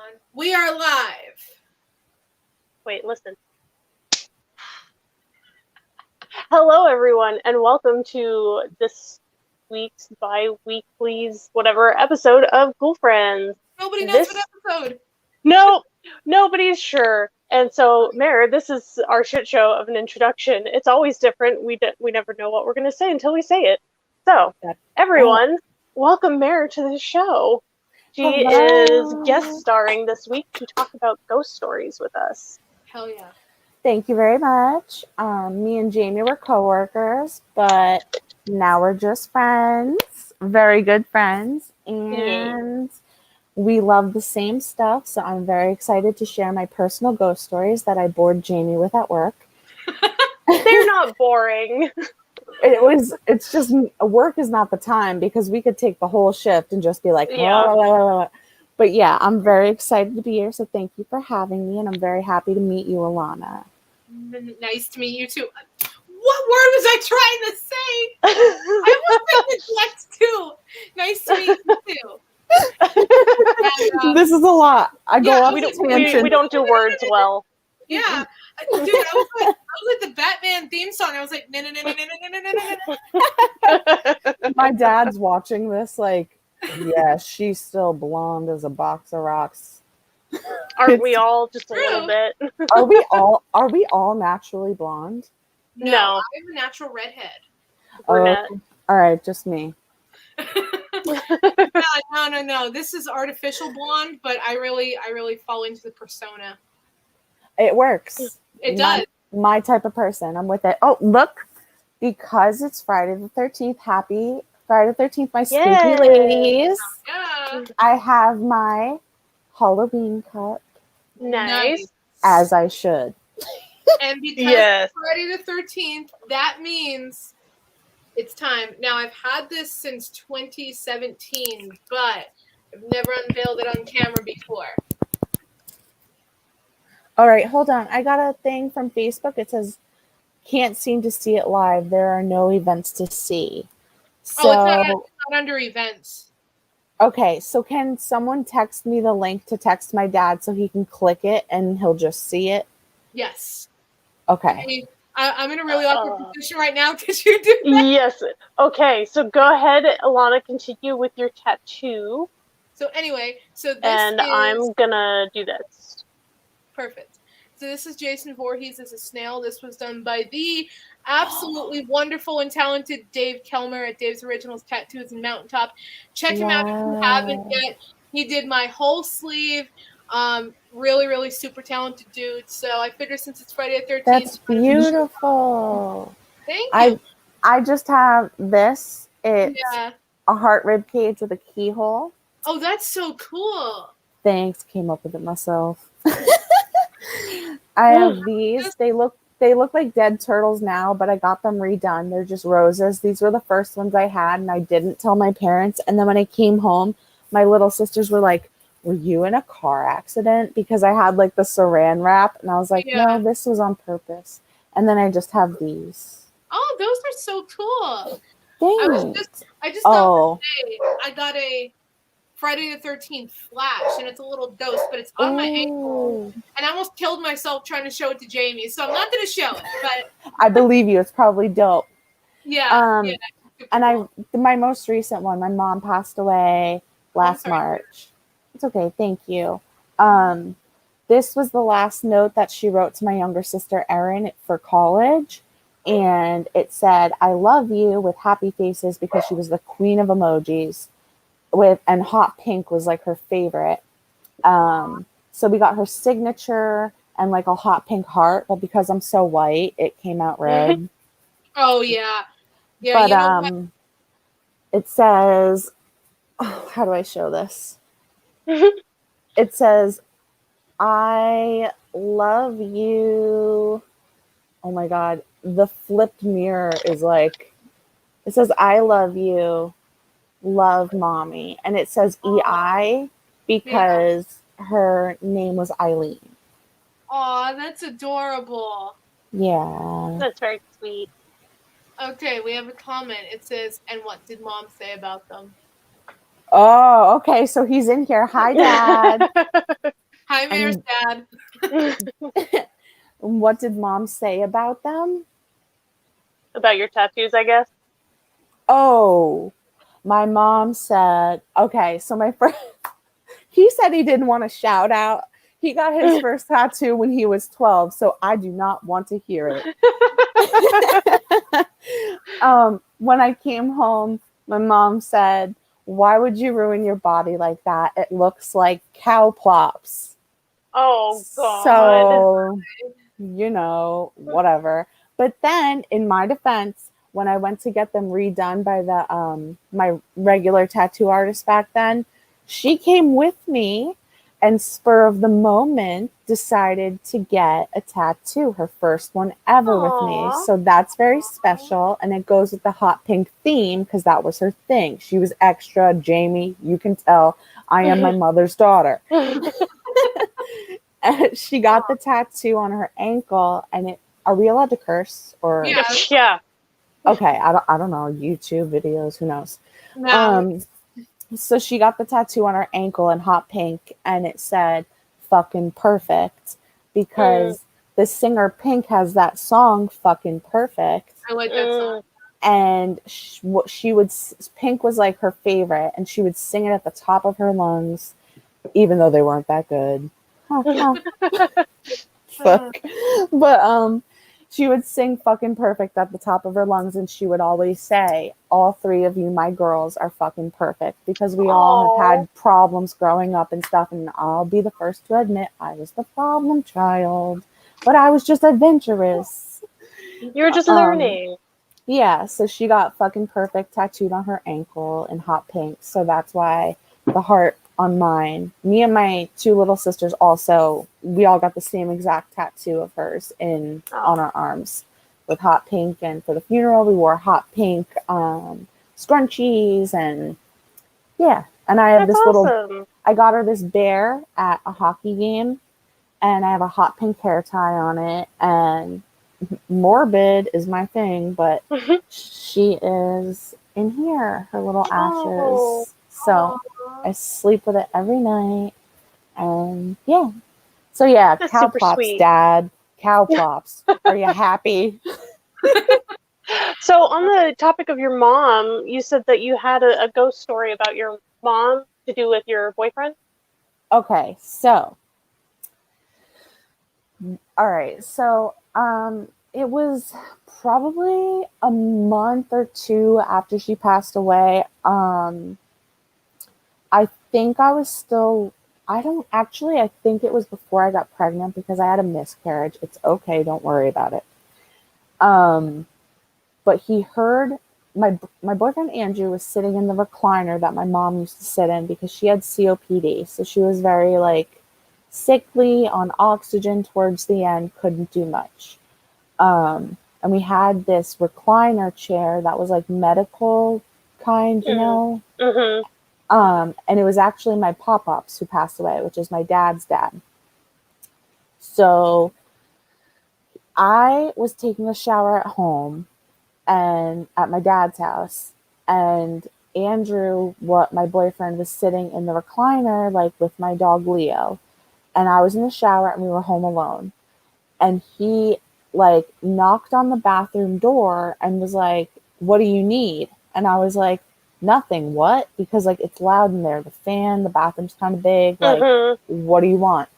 on. We are live. Wait, listen. Hello, everyone, and welcome to this week's bi-weekly's whatever episode of Ghoulfriends. Nobody knows what episode. No, nobody's sure. And so, Mare, this is our shit show of an introduction. It's always different. We never know what we're going to say until we say it. So, everyone, welcome Mare to the show. She is guest starring this week to talk about ghost stories with us. Hell yeah. Thank you very much. Me and Jamie were coworkers, but now we're just friends, very good friends, and we love the same stuff. So I'm very excited to share my personal ghost stories that I bored Jamie with at work. They're not boring. It's just work is not the time because we could take the whole shift and just be like, blah, blah, blah, blah. But yeah, I'm very excited to be here. So thank you for having me, and I'm very happy to meet you, Alana. Nice to meet you too. What word was I trying to say? I was thinking too. Nice to meet you too. And, this is a lot. I go off we don't do words well. Yeah, dude, I was like the Batman theme song. I was like, no. My dad's watching this, like, yeah, she's still blonde as a box of rocks. Aren't we all just a little bit? Are we all naturally blonde? No. I'm a natural redhead. Brunette. All right, just me. No. This is artificial blonde, but I really fall into the persona. It works. It does. My type of person. I'm with it. Oh, look, because it's Friday the 13th. Happy Friday the 13th, my spooky ladies. Yeah. I have my Halloween cup. Nice. As I should. And because it's Friday the 13th, that means it's time. Now, I've had this since 2017, but I've never unveiled it on camera before. All right, hold on. I got a thing from Facebook. It says, can't seem to see it live. There are no events to see. So, it's not under events. Okay, so can someone text me the link to text my dad so he can click it and he'll just see it? Yes. Okay. I'm in a really awkward position right now. Could you do that? Yes. Okay, so go ahead, Alana, continue with your tattoo. So anyway, I'm gonna do this. Perfect. So this is Jason Voorhees as a snail. This was done by the absolutely wonderful and talented Dave Kelmer at Dave's Originals Tattoos and Mountaintop. Check him out if you haven't yet. He did my whole sleeve. Really, really super talented dude. So I figure since it's Friday the 13th. That's beautiful. Thank you. I just have this. It's a heart rib cage with a keyhole. Oh, that's so cool. Thanks. Came up with it myself. I have these. They look like dead turtles now, but I got them redone. They're just roses. These were the first ones I had, and I didn't tell my parents. And then when I came home, my little sisters were like, were you in a car accident? Because I had like the saran wrap, and I was like, no, this was on purpose. And then I just have these. Oh, those are so cool. Thanks. I just thought today I got a Friday the 13th flash, and it's a little ghost, but it's on my ankle. And I almost killed myself trying to show it to Jamie, so I'm not going to show it. But I believe you. It's probably dope. Yeah. And my most recent one, my mom passed away last March. It's okay. Thank you. This was the last note that she wrote to my younger sister, Erin, for college. And it said, I love you with happy faces, because she was the queen of emojis. And hot pink was like her favorite. So we got her signature and like a hot pink heart, but because I'm so white, it came out red. Oh yeah. But it says, how do I show this? It says, I love you. Oh my God. The flipped mirror is like, it says, I love you. Love mommy. And it says EI because her name was Eileen. Aw, that's adorable. Yeah. That's very sweet. Okay, we have a comment. It says, and what did mom say about them? Oh, okay. So he's in here. Hi, Dad. Hi, Mayor's dad. What did mom say about them? About your tattoos, I guess. Oh, my mom said, okay, so my friend, he said he didn't want to shout out. He got his first tattoo when he was 12, so I do not want to hear it. When I came home, my mom said, why would you ruin your body like that? It looks like cow plops. Oh, God. So, whatever. But then, in my defense, when I went to get them redone by the my regular tattoo artist back then, she came with me and spur of the moment decided to get a tattoo, her first one ever with me. Aw. So that's very special, and it goes with the hot pink theme because that was her thing. She was extra. Jamie, you can tell I am my mother's daughter. She got the tattoo on her ankle, and are we allowed to curse or? Yeah. Okay, I don't know, YouTube videos, who knows. No. So she got the tattoo on her ankle in hot pink, and it said fucking perfect because the singer Pink has that song fucking perfect. I like that song. And Pink was like her favorite, and she would sing it at the top of her lungs, even though they weren't that good. Fuck. But she would sing fucking perfect at the top of her lungs, and she would always say, all three of you, my girls, are fucking perfect, because we all have had problems growing up and stuff, and I'll be the first to admit I was the problem child, but I was just adventurous. You were just learning. Yeah, so she got fucking perfect tattooed on her ankle in hot pink, so that's why the heart on mine. Me and my two little sisters also, we all got the same exact tattoo of hers on our arms with hot pink. And for the funeral, we wore hot pink scrunchies, and yeah. And I have this little, I got her this bear at a hockey game, and I have a hot pink hair tie on it, and morbid is my thing, but she is in here, her little ashes. So I sleep with it every night, and yeah. So yeah, That's cow super plops, sweet. Dad. Cow plops. Are you happy? So on the topic of your mom, you said that you had a ghost story about your mom to do with your boyfriend? Okay, so all right, so it was probably a month or two after she passed away. I think I was still, I think it was before I got pregnant because I had a miscarriage. It's okay, don't worry about it. But he heard my boyfriend Andrew was sitting in the recliner that my mom used to sit in because she had COPD. So she was very like sickly, on oxygen towards the end, couldn't do much. And we had this recliner chair that was like medical kind, you know? And it was actually my pop-ups who passed away, which is my dad's dad. So I was taking a shower at home and at my dad's house, and Andrew, my boyfriend, was sitting in the recliner like with my dog Leo, and I was in the shower and we were home alone, and he like knocked on the bathroom door and was like, what do you need? And I was like, nothing. What? Because like it's loud in there, the fan, the bathroom's kind of big, like what do you want?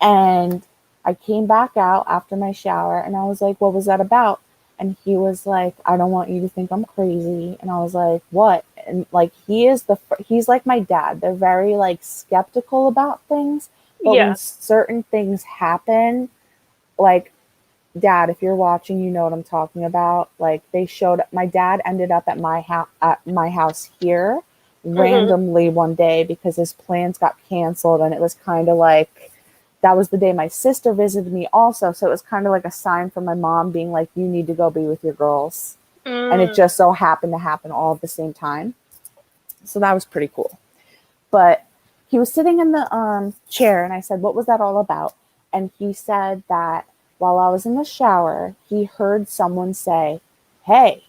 And I came back out after my shower and I was like, what was that about? And he was like, I don't want you to think I'm crazy. And I was like, what? And like, he's like my dad. They're very like skeptical about things. But when certain things happen, like, Dad, if you're watching, you know what I'm talking about. Like, my dad ended up at my house here randomly one day because his plans got canceled. And it was kind of like, that was the day my sister visited me also. So it was kind of like a sign from my mom being like, you need to go be with your girls. And it just so happened to happen all at the same time. So that was pretty cool. But he was sitting in the chair and I said, what was that all about? And he said that while I was in the shower, he heard someone say, hey.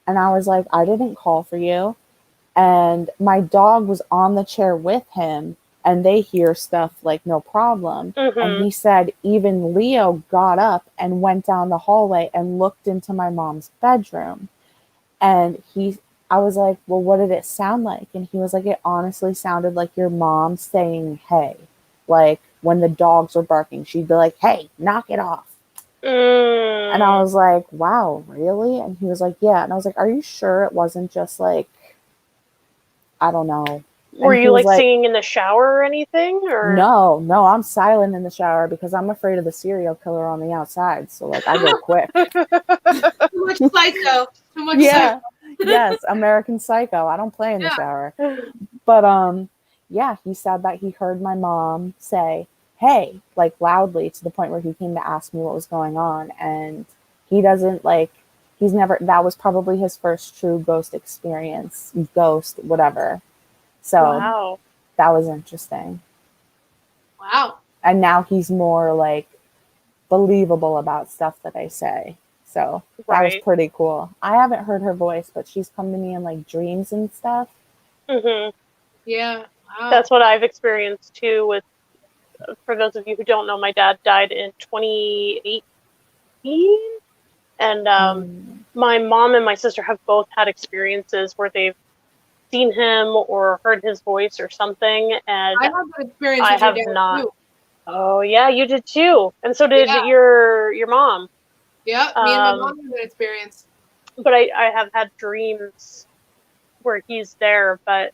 And I was like, I didn't call for you. And my dog was on the chair with him. and they hear stuff like no problem. And Mm-hmm. he said even Leo got up and went down the hallway and looked into my mom's bedroom. And I was like, well, what did it sound like? And he was like, it honestly sounded like your mom saying, hey, like when the dogs were barking, she'd be like, hey, knock it off. And I was like, wow, really? And he was like, yeah. And I was like, are you sure it wasn't just like, I don't know. Were And he you was like like, singing in the shower or anything? Or no, I'm silent in the shower because I'm afraid of the serial killer on the outside. So like I go quick. Too much psycho. Too much Yeah. psycho. Yes, American Psycho. I don't play in the Yeah. shower. But yeah, he said that he heard my mom say, "Hey," like loudly to the point where he came to ask me what was going on, and he doesn't like he's never that was probably his first true ghost experience, ghost whatever. So Wow. that was interesting. Wow. And now he's more like believable about stuff that I say. So that was Right. pretty cool. I haven't heard her voice, but she's come to me in like dreams and stuff. Mm-hmm. Yeah. Wow. That's what I've experienced too. With for those of you who don't know, my dad died in 2018, and my mom and my sister have both had experiences where they've seen him or heard his voice or something, and I had that experience I with your have dad not. too. Oh yeah, you did too, and so did Yeah. your mom. Yeah, me and my mom had that experience. But I have had dreams where he's there, but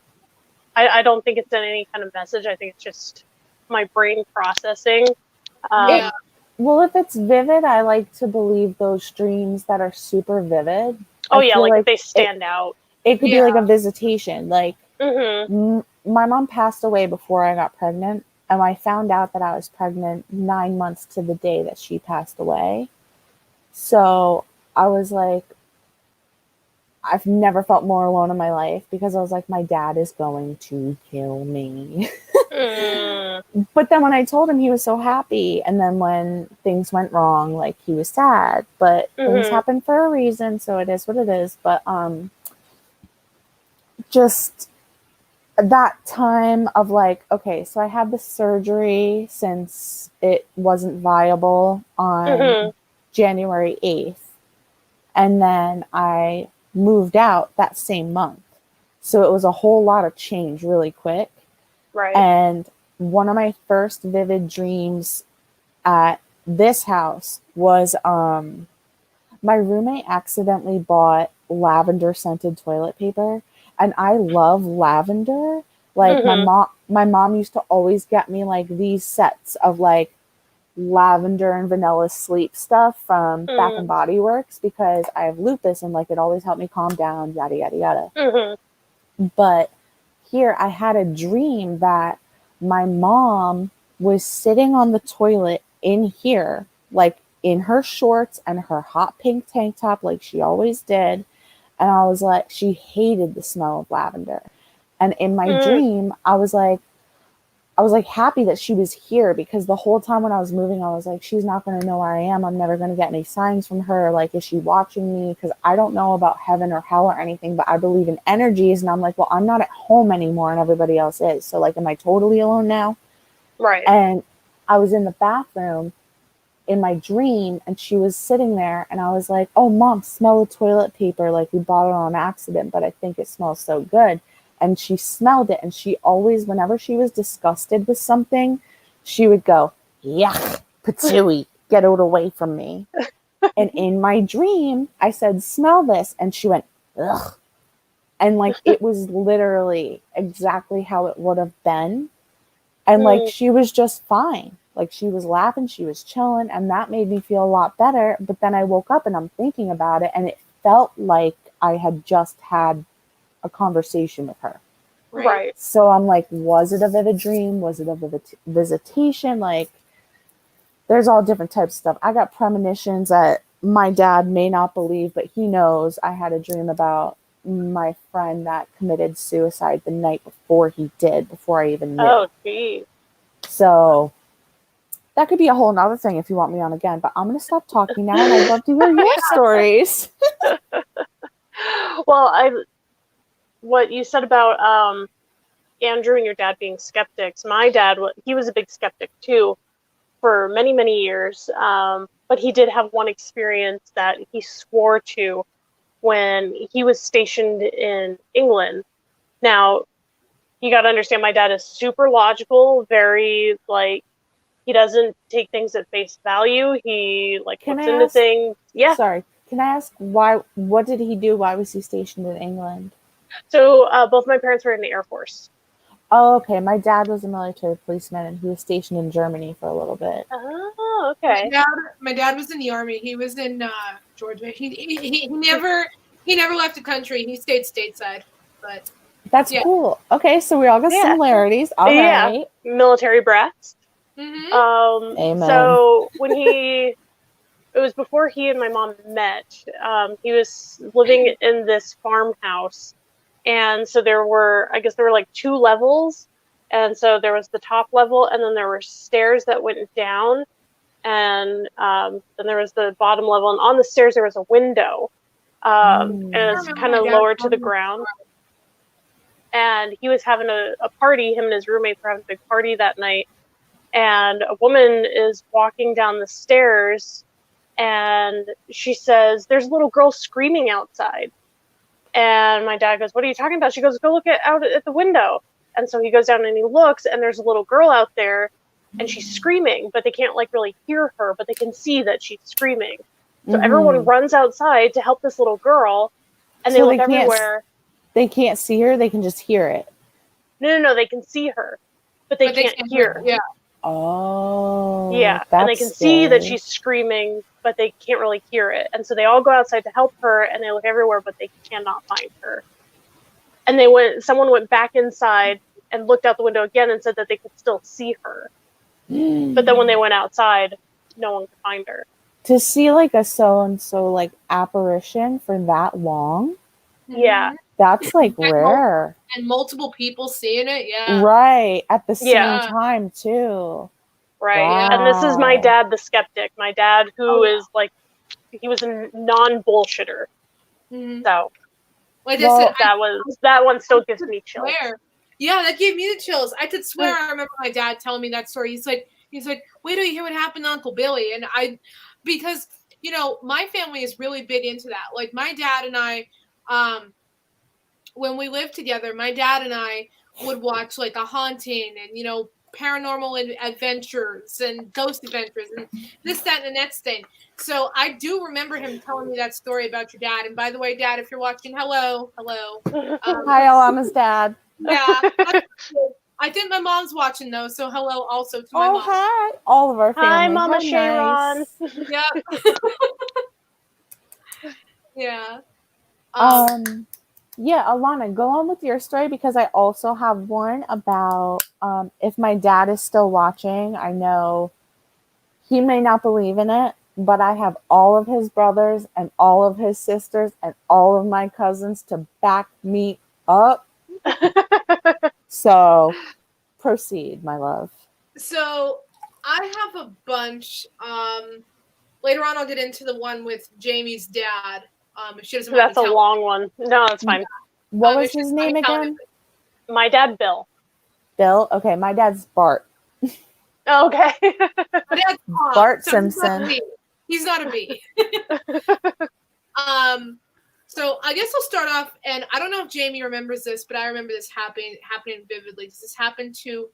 I don't think it's in any kind of message. I think it's just my brain processing. Yeah. Well, if it's vivid, I like to believe those dreams that are super vivid. Oh I yeah, feel like if they stand out. It could be Yeah. like a visitation. Like Mm-hmm. my mom passed away before I got pregnant, and I found out that I was pregnant 9 months to the day that she passed away. So I was like, I've never felt more alone in my life because I was like, my dad is going to kill me. But then when I told him, he was so happy. And then when things went wrong, like he was sad. But things Mm-hmm. happen for a reason, so it is what it is. But just that time of like, okay, so I had the surgery since it wasn't viable on Mm-hmm. January 8th. And then I moved out that same month. So it was a whole lot of change really quick. Right. And one of my first vivid dreams at this house was my roommate accidentally bought lavender scented toilet paper, and I love lavender. Like Mm-hmm. my mom used to always get me like these sets of like lavender and vanilla sleep stuff from Bath and Body Works because I have lupus and like it always helped me calm down, yada yada yada. Mm-hmm. But here I had a dream that my mom was sitting on the toilet in here, like in her shorts and her hot pink tank top, like she always did. And I was like, she hated the smell of lavender. And in my dream, I was like happy that she was here because the whole time when I was moving, I was like, she's not going to know where I am. I'm never going to get any signs from her. Like, is she watching me? Because I don't know about heaven or hell or anything, but I believe in energies. And I'm like, well, I'm not at home anymore and everybody else is. So, like, am I totally alone now? Right. And I was in the bathroom in my dream and she was sitting there and I was like, oh, mom, smell the toilet paper. Like, we bought it on accident, but I think it smells so good. And she smelled it, and she always, whenever she was disgusted with something, she would go, yuck, patooey, get it away from me. And in my dream, I said, smell this, and she went, ugh. And like, it was literally exactly how it would have been. And like, she was just fine. Like, she was laughing, she was chilling, and that made me feel a lot better. But then I woke up and I'm thinking about it, and it felt like I had just had a conversation with her. Right. So I'm like, was it a vivid dream? Was it a vivid visitation? Like, there's all different types of stuff. I got premonitions that my dad may not believe, but he knows. I had a dream about my friend that committed suicide the night before he did, before I even knew. Oh, geez. So that could be a whole nother thing if you want me on again, but I'm going to stop talking now and I'd love to hear your stories. Well, what you said about Andrew and your dad being skeptics, my dad, he was a big skeptic too for many, many years. But he did have one experience that he swore to when he was stationed in England. Now, you got to understand, my dad is super logical, very, like, he doesn't take things at face value. He, like, looks into things. Yeah. Sorry. Can I ask what did he do? Why was he stationed in England? So both my parents were in the Air Force. Oh, okay. My dad was a military policeman, and he was stationed in Germany for a little bit. Oh, okay. My dad was in the Army. He was in Georgia. He never left the country. He stayed stateside. But that's cool. Okay, so we all got similarities. All right. Military brats. Mm-hmm. Amen. So when it was before he and my mom met. He was living in this farmhouse, and so there were like 2 levels, and so there was the top level, and then there were stairs that went down, and then there was the bottom level, and on the stairs there was a window, and it was kind of lower to the ground. And he was having a party. Him and his roommate were having a big party that night, and a woman is walking down the stairs. And she says, "There's a little girl screaming outside." And my dad goes, "What are you talking about?" She goes, "Go look out at the window." And so he goes down and he looks, and there's a little girl out there, and she's screaming, but they can't, like, really hear her, but they can see that she's screaming. So everyone runs outside to help this little girl, and they look everywhere. They can't see her, they can just hear it. No, they can see her, but they can't hear her. Yeah. Oh. Yeah, and they can see that she's screaming, but they can't really hear it. And so they all go outside to help her, and they look everywhere, but they cannot find her. And someone went back inside and looked out the window again and said that they could still see her. But then when they went outside, no one could find her. To see, like, a so-and-so, like, apparition for that long? Yeah. That's, like, rare. And multiple people seeing it, yeah. Right, at the same time, too. Right. Wow. And this is my dad, the skeptic. My dad, who is, like, he was a non-bullshitter. Mm-hmm. So, like I said, that one still gives me chills. Yeah, that gave me the chills. I could swear I remember my dad telling me that story. He's like, wait till you hear what happened to Uncle Billy. And because, you know, my family is really big into that. Like, my dad and I, when we lived together, my dad and I would watch, like, A Haunting and, you know, Paranormal Adventures and Ghost Adventures and this, that, and the next thing. So I do remember him telling me that story about your dad. And by the way, Dad, if you're watching, hello. Hi, Alana's dad. Yeah. I think my mom's watching, though, so hello also to my mom. Hi. All of our family. Hi, Mama Sharon. Nice. Yeah. Yeah. Yeah, Alana, go on with your story, because I also have one about if my dad is still watching. I know he may not believe in it, but I have all of his brothers and all of his sisters and all of my cousins to back me up. So proceed, my love. So I have a bunch. Later on, I'll get into the one with Jamie's dad. If she doesn't. That's a long one. No, that's fine. What was his name again? My dad, Bill. Bill? Okay, my dad's Bart. Okay. My dad's Bart Simpson. He's not a B. So I guess I'll start off, and I don't know if Jamie remembers this, but I remember this happening vividly. This happened to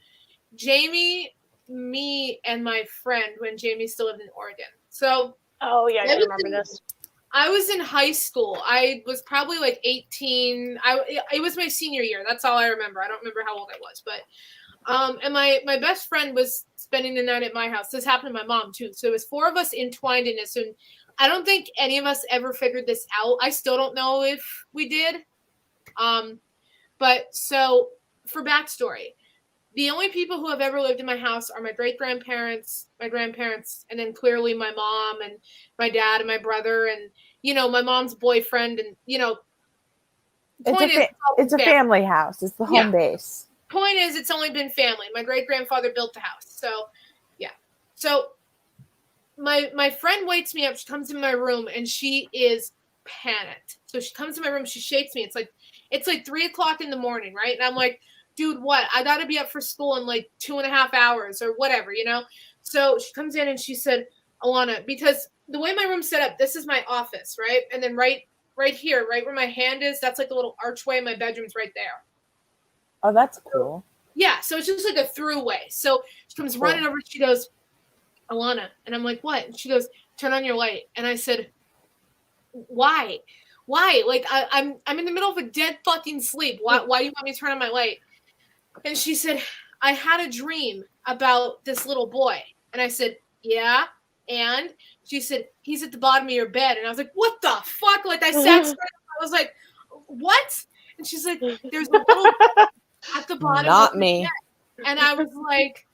Jamie, me, and my friend when Jamie still lived in Oregon. So. Oh yeah, I remember this. I was in high school. I was probably like 18. It was my senior year. That's all I remember. I don't remember how old I was, but and my best friend was spending the night at my house. This happened to my mom too. So it was 4 of us entwined in this, and I don't think any of us ever figured this out. I still don't know if we did. But so for backstory, the only people who have ever lived in my house are my great-grandparents, my grandparents, and then clearly my mom and my dad and my brother and, you know, my mom's boyfriend. And, you know, it's a family house. It's the home base. Point is, it's only been family. My great-grandfather built the house. So, yeah. So my friend wakes me up. She comes in my room, and she is panicked. So she comes in my room. She shakes me. It's like 3 o'clock in the morning, right? And I'm like, dude, what? I got to be up for school in like 2.5 hours or whatever, you know? So she comes in and she said, Alana, because the way my room's set up, this is my office, right? And then right here, right where my hand is, that's like a little archway. My bedroom's right there. Oh, that's cool. Yeah, so it's just like a throughway. So she comes running over. She goes, Alana, and I'm like, what? And she goes, turn on your light. And I said, why? Like I'm in the middle of a dead fucking sleep. Why do you want me to turn on my light? And she said, I had a dream about this little boy. And I said, yeah. And she said, he's at the bottom of your bed. And I was like, what the fuck? Like I sat straight up. I was like, what? And she's like, there's a little at the bottom Not of me. the bed. And I was like,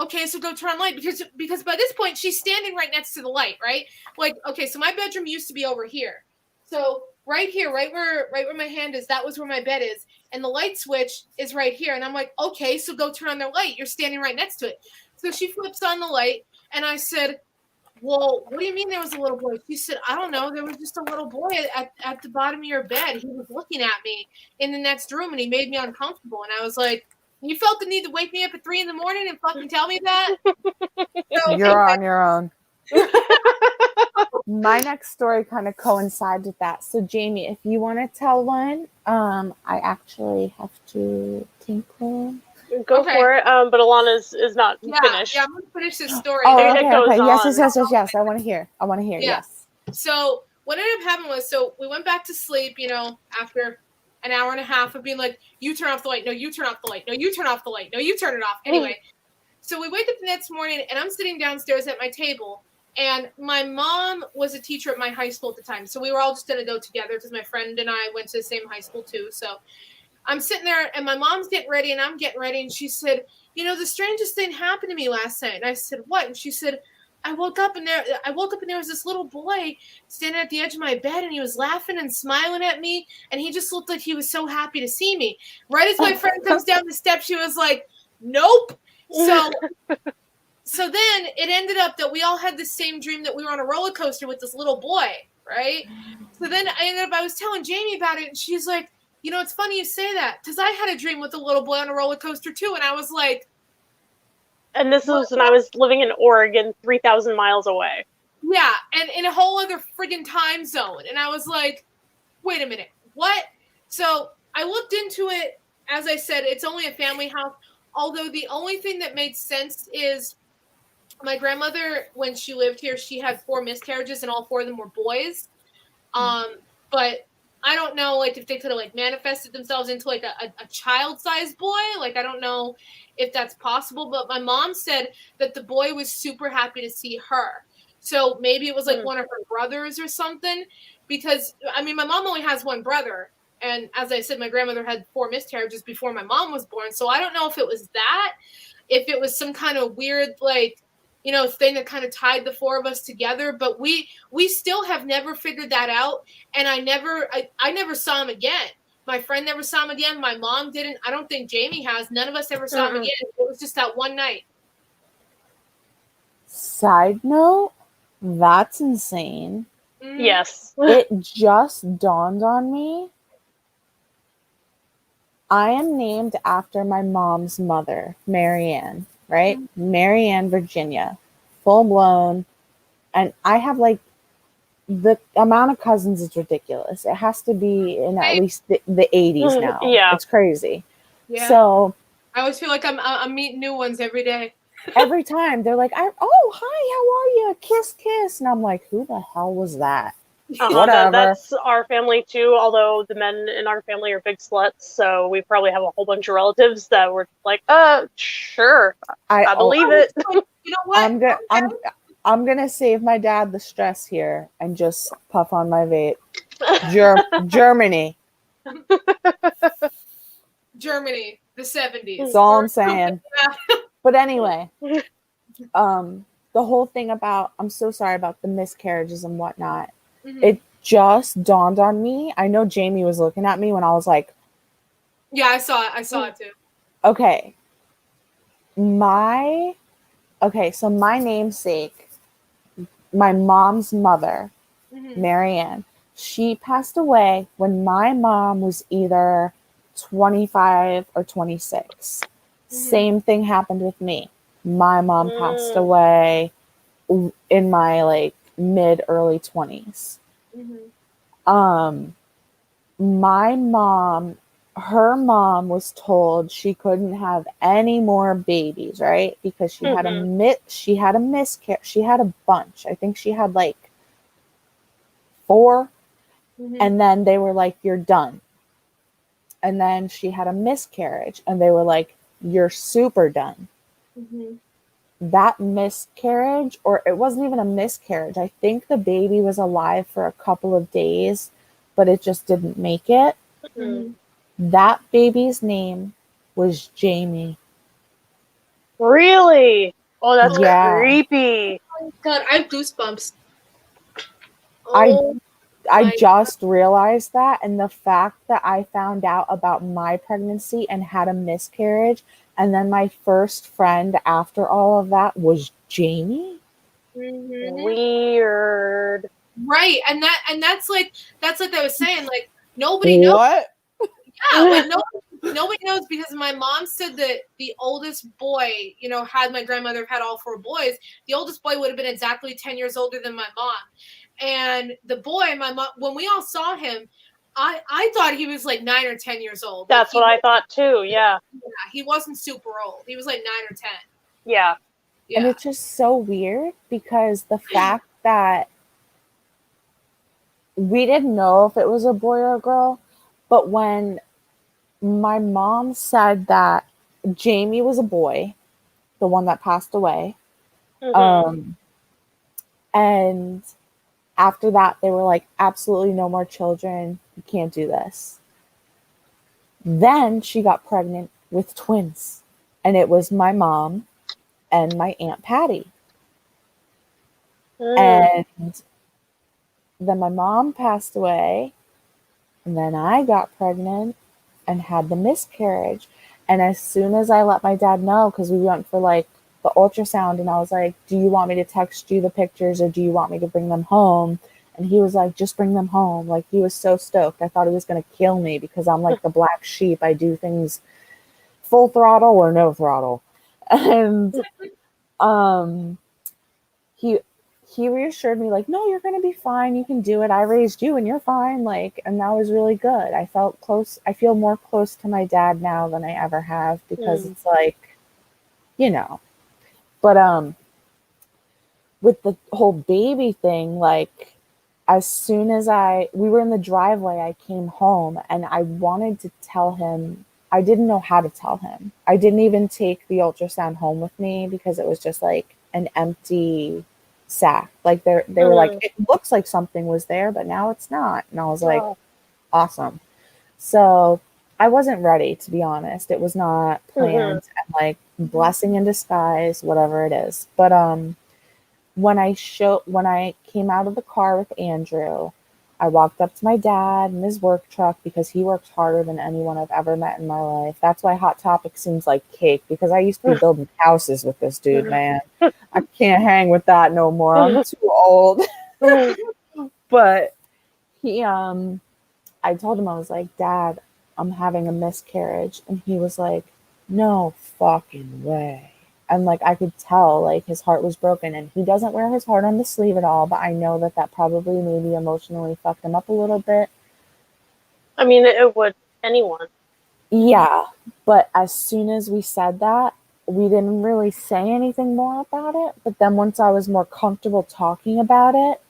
okay, so go turn on light because by this point she's standing right next to the light, right? Like, okay, so my bedroom used to be over here. So right here, right where my hand is, that was where my bed is. And the light switch is right here. And I'm like, okay, so go turn on their light. You're standing right next to it. So she flips on the light and I said, well, what do you mean there was a little boy? She said, I don't know. There was just a little boy at the bottom of your bed. He was looking at me in the next room and he made me uncomfortable. And I was like, you felt the need to wake me up at 3 a.m. and fucking tell me that? So, You're on your own. My next story kind of coincides with that. So, Jamie, if you want to tell one, I actually have to tinkle. Go for it. But Alana's is not finished. Yeah, I'm gonna finish this story. Oh, It okay, goes okay. on. Yes. I want to hear. Yeah. Yes. So what ended up happening was, so we went back to sleep, you know, after an hour and a half of being like, you turn off the light. No, you turn off the light. No, you turn off the light. No, you turn it off. Anyway, so we wake up the next morning and I'm sitting downstairs at my table. And my mom was a teacher at my high school at the time. So we were all just going to go together because my friend and I went to the same high school too. So I'm sitting there and my mom's getting ready and I'm getting ready. And she said, you know, the strangest thing happened to me last night. And I said, what? And she said, I woke up and there was this little boy standing at the edge of my bed and he was laughing and smiling at me. And he just looked like he was so happy to see me. Right as my friend comes down the steps, she was like, nope. So then it ended up that we all had the same dream that we were on a roller coaster with this little boy, right? So then I was telling Jamie about it and she's like, you know, it's funny you say that because I had a dream with a little boy on a roller coaster too. And I was like, and this was when I was living in Oregon, 3,000 miles away. Yeah, and in a whole other friggin' time zone. And I was like, wait a minute, what? So I looked into it. As I said, it's only a family house. Although the only thing that made sense is my grandmother, when she lived here, she had 4 miscarriages and all 4 of them were boys. But I don't know, like, if they could have, like, manifested themselves into, like, a child-sized boy. Like, I don't know if that's possible. But my mom said that the boy was super happy to see her. So maybe it was, like, one of her brothers or something. Because, I mean, my mom only has 1 brother. And as I said, my grandmother had 4 miscarriages before my mom was born. So I don't know if it was that, if it was some kind of weird, like, you know, thing that kind of tied the 4 of us together. But we still have never figured that out. And I never saw him again. My friend never saw him again. My mom didn't. I don't think Jamie has. None of us ever saw him again. It was just that one night. Side note, that's insane. Yes. It just dawned on me. I am named after my mom's mother, Marianne, right? Marianne, Virginia, full blown. And I have like the amount of cousins is ridiculous. It has to be in at least the 80s now. Yeah. It's crazy. Yeah. So I always feel like I'm meeting new ones every day. Every time they're like, oh, hi, how are you? Kiss, kiss. And I'm like, who the hell was that? Whatever. That's our family too, although the men in our family are big sluts, so we probably have a whole bunch of relatives that were like, sure, I believe it. You know what? I'm gonna save my dad the stress here and just puff on my vape. Germany. Germany, the 70s. That's all I'm saying. But anyway, the whole thing about, I'm so sorry about the miscarriages and whatnot. It just dawned on me. I know Jamie was looking at me when I was like, yeah, I saw it too. Okay. So my namesake, my mom's mother, Marianne, she passed away when my mom was either 25 or 26. Same thing happened with me. My mom passed away in my like mid early 20s. My mom, her mom was told she couldn't have any more babies, right? Because she had a miscarriage. She had a bunch. I think she had like 4, and then they were like, "You're done." And then she had a miscarriage, and they were like, "You're super done." That miscarriage, or it wasn't even a miscarriage. I think the baby was alive for a couple of days, but it just didn't make it. That baby's name was Jamie. Really? Oh, that's Yeah. creepy. Oh my God, I have goosebumps. I Oh, just realized that, and the fact that I found out about my pregnancy and had a miscarriage, and then my first friend after all of that was Jamie. Weird. right, and that's like I was saying, like nobody knows. What? Yeah, like nobody knows, because my mom said that the oldest boy, you know, had my grandmother had all 4 boys, the oldest boy would have been exactly 10 years older than my mom. And the boy, my mom, when we all saw him, I thought he was like 9 or 10 years old. That's what I thought too. Yeah. He wasn't super old. He was like 9 or 10. Yeah. And it's just so weird because the fact that we didn't know if it was a boy or a girl, but when my mom said that Jamie was a boy, the one that passed away, and after that they were like, absolutely no more children, you can't do this. Then she got pregnant with twins, and it was my mom and my Aunt Patty. And then my mom passed away, and then I got pregnant and had the miscarriage. And as soon as I let my dad know, because we went for like the ultrasound, and I was like, do you want me to text you the pictures, or do you want me to bring them home? And he was like, just bring them home. Like, he was so stoked. I thought he was going to kill me because I'm like the black sheep. I do things full throttle or no throttle. And he reassured me, like, no, you're going to be fine. You can do it. I raised you and you're fine. Like, and that was really good. I felt close. I feel more close to my dad now than I ever have, because it's like, you know, but, with the whole baby thing, like, as soon as we were in the driveway, I came home and I wanted to tell him. I didn't know how to tell him. I didn't even take the ultrasound home with me because it was just like an empty sack. Like, they were like, it looks like something was there, but now it's not. And I was like, awesome. So I wasn't ready, to be honest. It was not planned, and like, blessing in disguise, whatever it is. But when I came out of the car with Andrew, I walked up to my dad in his work truck, because he works harder than anyone I've ever met in my life. That's why Hot Topic seems like cake, because I used to be building houses with this dude, man. I can't hang with that no more. I'm too old. But I told him, I was like, Dad, I'm having a miscarriage. And he was like, no fucking way. And like, I could tell like his heart was broken, and he doesn't wear his heart on the sleeve at all. But I know that probably maybe emotionally fucked him up a little bit. I mean, it would anyone. Yeah. But as soon as we said that, we didn't really say anything more about it. But then once I was more comfortable talking about it,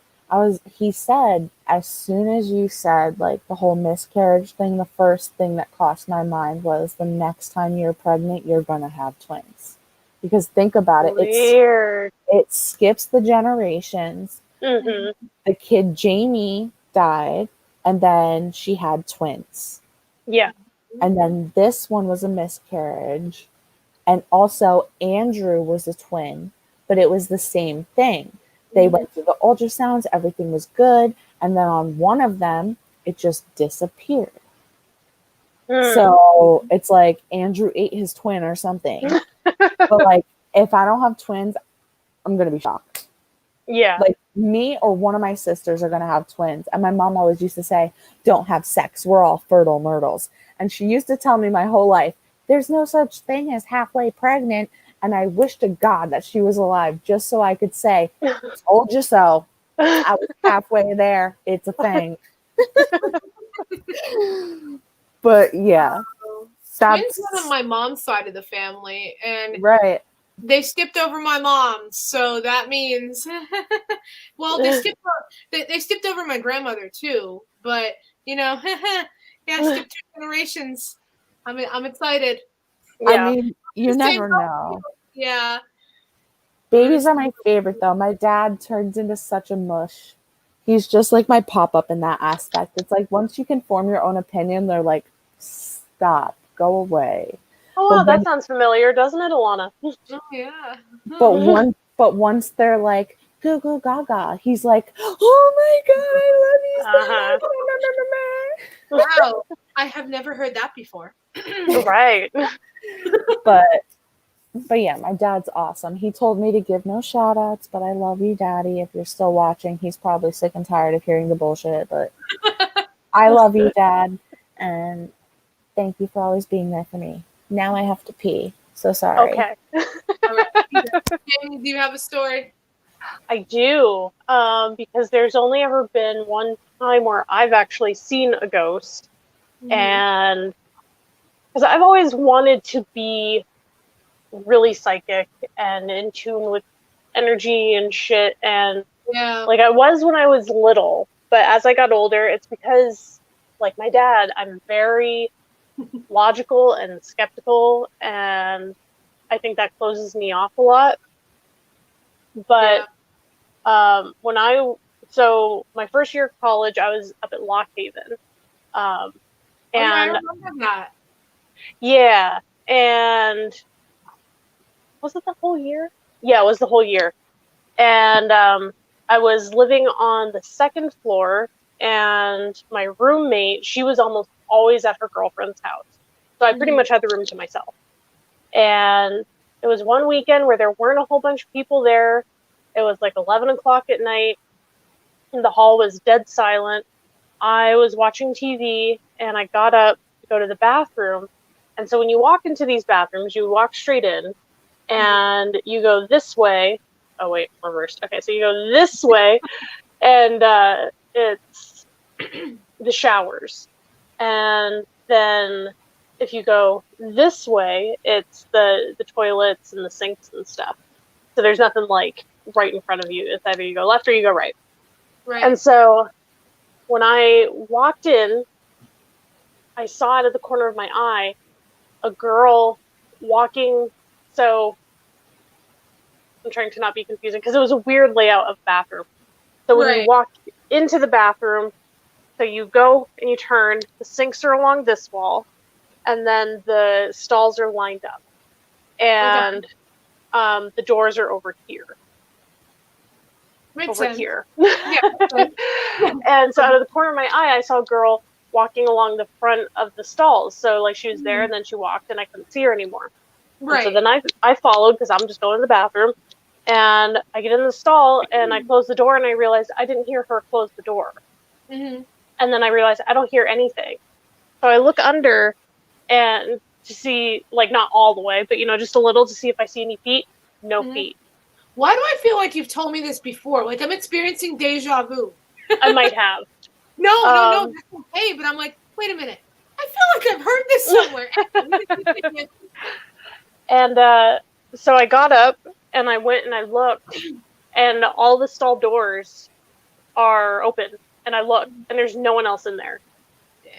he said, as soon as you said like the whole miscarriage thing, the first thing that crossed my mind was, the next time you're pregnant, you're going to have twins. Because think about it. Weird. It skips the generations. The kid Jamie died, and then she had twins. Yeah. And then this one was a miscarriage. And also Andrew was a twin, but it was the same thing. They went through the ultrasounds, everything was good, and then on one of them, it just disappeared. So it's like Andrew ate his twin or something. But like, if I don't have twins, I'm gonna be shocked. Yeah. Like me or one of my sisters are going to have twins. And my mom always used to say, don't have sex. We're all fertile myrtles. And she used to tell me my whole life, there's no such thing as halfway pregnant. And I wish to God that she was alive just so I could say, told you so. I was halfway there. It's a thing. But yeah, Twins that's were on my mom's side of the family, and right. they skipped over my mom, so that means, well, they skipped over my grandmother too. But yeah, skip 2 generations. I'm excited. I Yeah. mean, you The same never know. Yeah. Babies are my favorite though. My dad turns into such a mush. He's just like my pop up in that aspect. It's like once you can form your own opinion, they're like, stop, go away. Oh But wow, that then sounds familiar, doesn't it, Alana? Oh yeah. but once they're like goo goo gaga, he's like, oh my god, I love you so much. Wow. I have never heard that before. Right. But yeah, my dad's awesome. He told me to give no shout outs, but I love you, Daddy. If you're still watching, he's probably sick and tired of hearing the bullshit, but I love you, Dad, and thank you for always being there for me. Now I have to pee. So sorry. Okay. All right. Jamie, do you have a story? I do, because there's only ever been one time where I've actually seen a ghost, and because I've always wanted to be really psychic and in tune with energy and shit, and Yeah. like I was when I was little, but as I got older, it's because, like my dad, I'm very logical and skeptical, and I think that closes me off a lot. But so my first year of college, I was up at Lock Haven. I And remember that. yeah, and was it the whole year? Yeah, it was the whole year. And I was living on the second floor, and my roommate, she was almost always at her girlfriend's house. So I pretty much had the room to myself. And it was one weekend where there weren't a whole bunch of people there. It was like 11 o'clock at night, and the hall was dead silent. I was watching TV, and I got up to go to the bathroom. And so when you walk into these bathrooms, you walk straight in, and you go this way. Oh wait, reversed. Okay, so you go this way, and it's the showers. And then if you go this way, it's the toilets and the sinks and stuff. So there's nothing like right in front of you. It's either you go left or you go right. Right. And so when I walked in, I saw out of the corner of my eye a girl walking. So I'm trying to not be confusing because it was a weird layout of bathroom. So when you walk into the bathroom, so you go and you turn, the sinks are along this wall, and then the stalls are lined up, and the doors are over here. Makes sense. Here. Yeah. And so out of the corner of my eye, I saw a girl walking along the front of the stalls. So like she was there, and then she walked, and I couldn't see her anymore. Right. And so then I followed because I'm just going to the bathroom, and I get in the stall, and I close the door, and I realized I didn't hear her close the door. And then I realized I don't hear anything. So I look under and to see, like, not all the way, but just a little to see if I see any feet. No feet. Why do I feel like you've told me this before? Like I'm experiencing deja vu. I might have. No, that's okay. But I'm like, wait a minute. I feel like I've heard this somewhere. And so I got up and I went and I looked, and all the stall doors are open. And I looked, and there's no one else in there.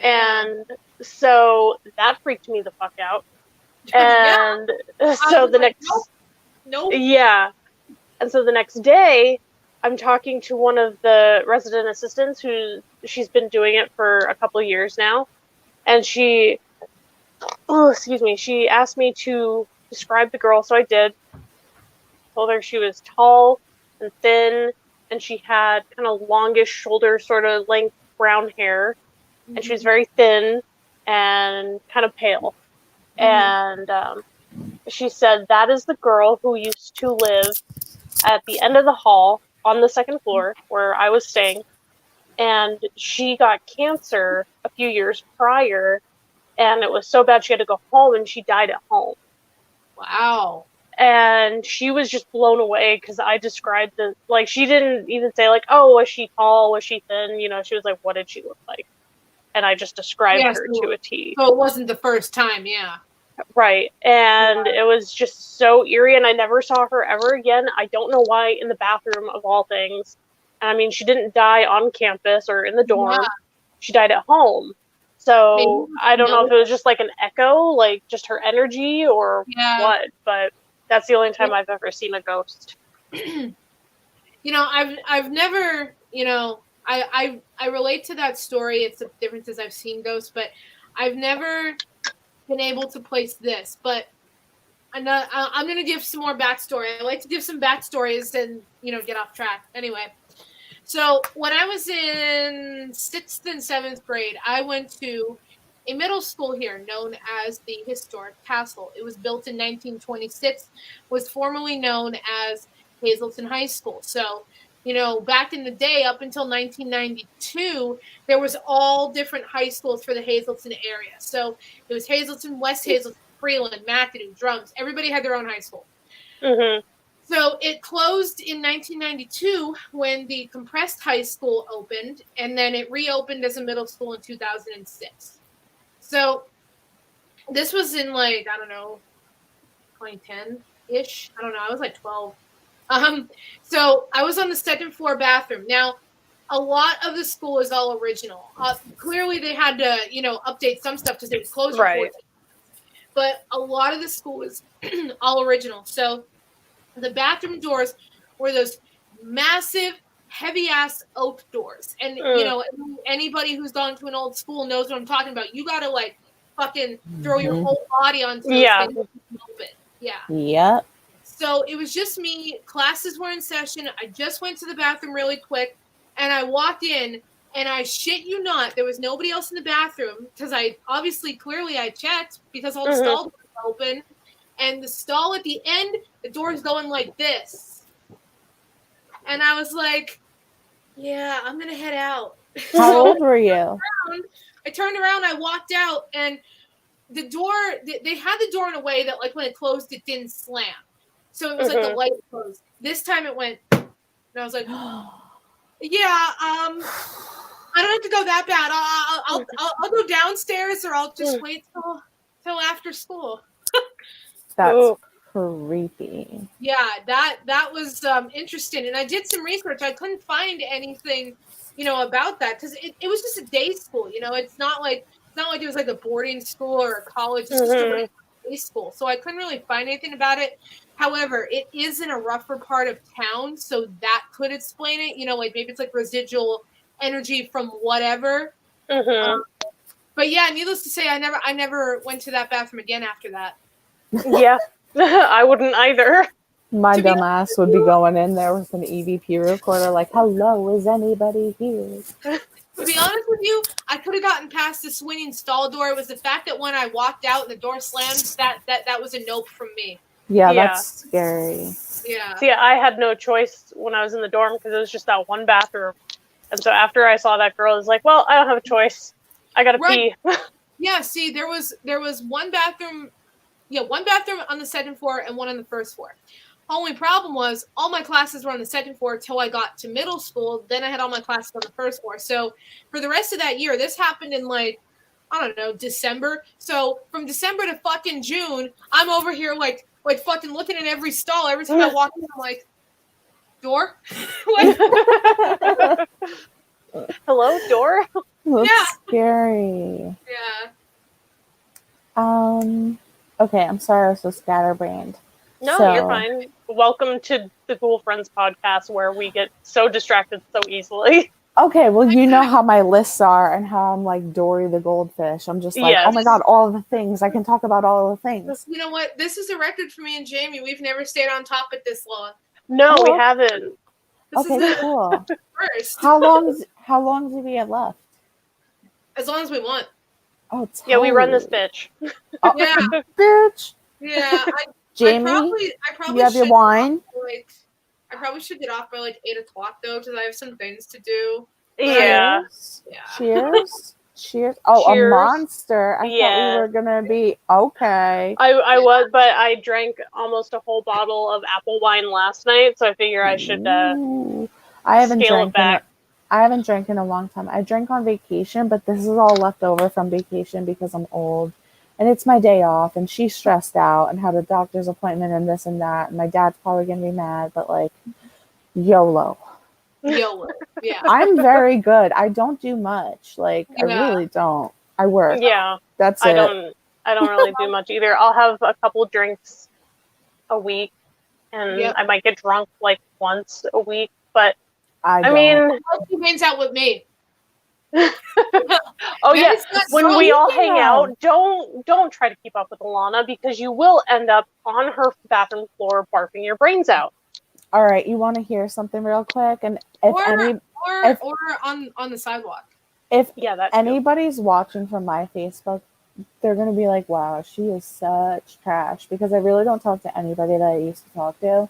And so that freaked me the fuck out. And so the next, yeah. And so the next day, I'm talking to one of the resident assistants she's been doing it for a couple of years now. And she asked me to describe the girl. So I did. Told her she was tall and thin, and she had kind of longish shoulder sort of length brown hair. And she was very thin and kind of pale. And she said, that is the girl who used to live at the end of the hall on the second floor where I was staying, and she got cancer a few years prior, and it was so bad she had to go home, and she died at home. Wow. And she was just blown away because I described the, like, she didn't even say, like, oh, was she tall, was she thin, you know, she was like, what did she look like? And I just described her to a T. So it wasn't the first time, yeah. Right. And it was just so eerie, and I never saw her ever again. I don't know why, in the bathroom of all things. And I mean, she didn't die on campus or in the dorm. Yeah. She died at home. So Maybe, I don't know if it was just like an echo, like just her energy or what, but that's the only time I've ever seen a ghost. You know, I've never, you know, I relate to that story. It's the differences I've seen ghosts, but I've never been able to place this. But I'm going to give some more backstory. I like to give some backstories and, you know, get off track. Anyway, so when I was in 6th and 7th grade, I went to a middle school here known as the Historic Castle. It was built in 1926, was formerly known as Hazleton High School. So, you know, back in the day, up until 1992, there was all different high schools for the Hazleton area. So it was Hazleton, West Hazleton, Freeland, McAdoo, Drums. Everybody had their own high school. Mm-hmm. So it closed in 1992 when the compressed high school opened, and then it reopened as a middle school in 2006. So this was in, like, I don't know, 2010-ish. I don't know. I was like 12. So I was on the second floor bathroom. Now, a lot of the school is all original. Clearly, they had to, you know, update some stuff because it was closed for 14. But a lot of the school is all original. So the bathroom doors were those massive, heavy-ass oak doors. And, you know, anybody who's gone to an old school knows what I'm talking about. You got to, like, fucking throw your whole body onto those things and open. Yeah. Yep. So it was just me. Classes were in session. I just went to the bathroom really quick, and I walked in, and I shit you not, there was nobody else in the bathroom because clearly I checked because all the stalls were open, and the stall at the end, the door's going like this. And I was like, yeah, I'm going to head out. How old were you? I turned around, I walked out, and the door, they had the door in a way that, like, when it closed, it didn't slam. So it was like the light closed. This time it went, and I was like, yeah, I don't have to go that bad. I'll go downstairs, or I'll just wait till after school. That's creepy. Yeah, that was interesting. And I did some research. I couldn't find anything, you know, about that because it was just a day school. You know, it's not like it was like a boarding school or a college. It's just a regular day school. So I couldn't really find anything about it. However, it is in a rougher part of town, so that could explain it. You know, like maybe it's like residual energy from whatever. But yeah, needless to say, I never went to that bathroom again after that. Yeah, I wouldn't either. My dumb ass would be going in there with an EVP recorder like, hello, is anybody here? To be honest with you, I could have gotten past the swinging stall door. It was the fact that when I walked out and the door slammed, that was a nope from me. Yeah, that's scary. Yeah. See, I had no choice when I was in the dorm because it was just that one bathroom. And so after I saw that girl, I was like, well, I don't have a choice. I gotta pee. Yeah, see, there was one bathroom, one bathroom on the second floor and one on the first floor. Only problem was all my classes were on the second floor till I got to middle school. Then I had all my classes on the first floor. So for the rest of that year, this happened in, like, I don't know, December. So from December to fucking June, I'm over here like fucking looking at every stall. Every time I walk in, I'm like, door? Hello, door? That's scary. Yeah. Okay, I'm sorry I was so scatterbrained. No, you're fine. Welcome to the Ghoulfriends podcast where we get so distracted so easily. Okay, well, you know how my lists are and how I'm like Dory the goldfish. I'm just like, oh my god, all the things. I can talk about all the things. You know what? This is a record for me and Jamie. We've never stayed on topic this long. No, we haven't. This is cool. First. How long do we have left? As long as we want. Oh, yeah, we run this bitch. Oh, yeah, bitch. Yeah, Jamie, I probably you have your wine. I probably should get off by like 8 o'clock though, because I have some things to do. Yeah. Yeah. Cheers. Cheers. Oh, Cheers. a monster. I thought we Yeah. were gonna be okay. I was, but I drank almost a whole bottle of apple wine last night, so I figure I should Ooh. I haven't scale drank it back. I haven't drank in a long time. I drank on vacation, but this is all left over from vacation because I'm old. And it's my day off, and she's stressed out and had a doctor's appointment and this and that. And my dad's probably gonna be mad, but like YOLO. YOLO. Yeah. I'm very good. I don't do much. Like I Yeah. really don't. I work. Yeah. That's I it. don't really do much either. I'll have a couple drinks a week, and Yep. I might get drunk like once a week, but I I mean, He hangs out with me. oh That yeah, is not when so we all easy hang now. out, don't try to keep up with Alana because you will end up on her bathroom floor barfing your brains out. All right, you want to hear something real quick? And if or on the sidewalk. if Yeah, that too. anybody's watching from my Facebook, they're gonna be like, "Wow, she is such trash," because I really don't talk to anybody that I used to talk to.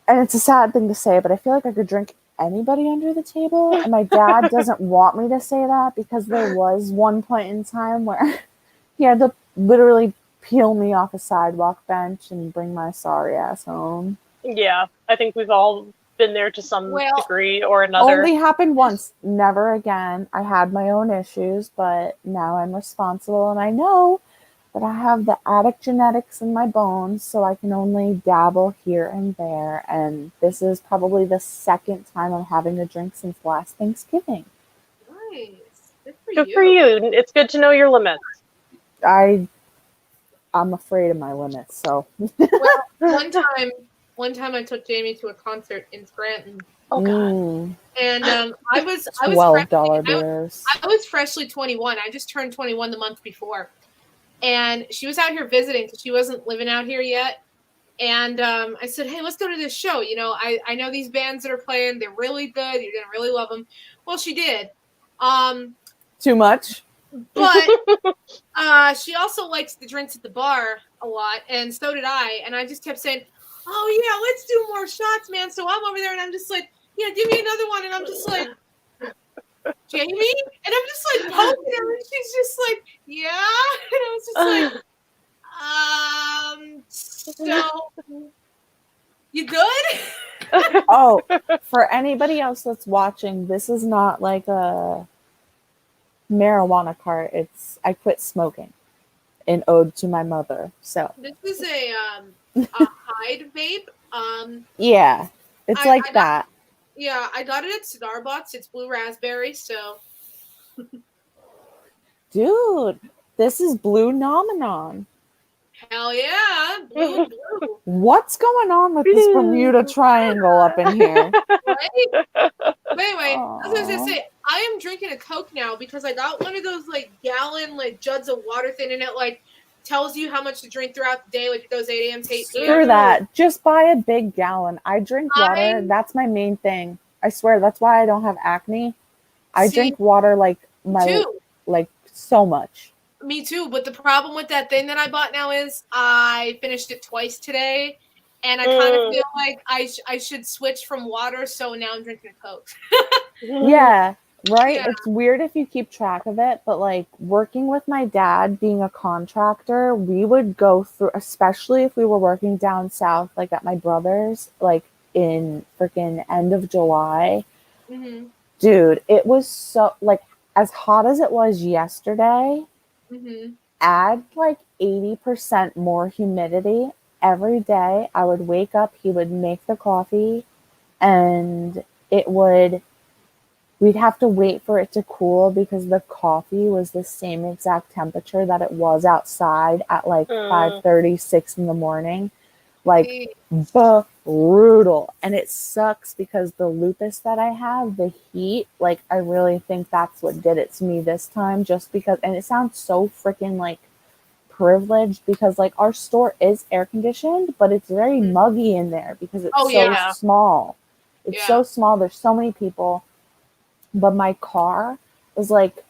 And it's a sad thing to say, but I feel like I could drink anybody under the table. And my dad doesn't want me to say that because there was one point in time where he had to literally peel me off a sidewalk bench and bring my sorry ass home. Yeah, I think we've all been there to some Well, degree or another. Only happened once, never again. I had my own issues, but now I'm responsible and I know that I have the addict genetics in my bones, so I can only dabble here and there. And this is probably the second time I'm having a drink since last Thanksgiving. Nice. Good for you. It's good to know your limits. I'm afraid of my limits, so. Well, one time I took Jamie to a concert in Scranton. Oh god. And I was $12 beers. I was freshly 21. I just turned 21 the month before. And she was out here visiting because she wasn't living out here yet. And I said, hey, let's go to this show. You know, I know these bands that are playing. They're really good. You're going to really love them. Well, she did. Too much? But she also likes the drinks at the bar a lot. And so did I. And I just kept saying, oh, yeah, let's do more shots, man. So I'm over there and I'm just like, yeah, give me another one. And I'm just like, Jamie? And I'm just like poking her, and she's just like, yeah. And I was just like, so you good? Oh, for anybody else that's watching, this is not like a marijuana cart. It's I quit smoking in ode to my mother. So This is a Hyde vape. yeah, it's I got- that. Yeah, I got it at Starbucks. It's blue raspberry, so. Dude, this is Blue Nomenon. Hell yeah, blue and blue. What's going on with this Bermuda Triangle up in here? Right? But anyway, Aww. I was gonna say, I am drinking a Coke now because I got one of those like gallon like jugs of water thing, and it like tells you how much to drink throughout the day, like it goes 8 a.m. to 8 p.m. Screw that. Just buy a big gallon. I drink water. That's my main thing. I swear that's why I don't have acne. I drink water like so much. Me too, but the problem with that thing that I bought now is I finished it twice today, and I kind of feel like I should switch from water, so now I'm drinking a Coke. Yeah, right? Yeah. It's weird if you keep track of it, but like working with my dad, being a contractor, we would go through, especially if we were working down south, like at my brother's, like in freaking end of July. Mm-hmm. Dude, it was so, like, as hot as it was yesterday, add like 80% more humidity every day. I would wake up, he would make the coffee, and we'd have to wait for it to cool because the coffee was the same exact temperature that it was outside at like 5:36 in the morning. Like brutal. And it sucks because the lupus that I have, the heat, like I really think that's what did it to me this time, just because, and it sounds so freaking like privileged because like our store is air conditioned, but it's very muggy in there because it's small. It's so small. There's so many people. But my car is like,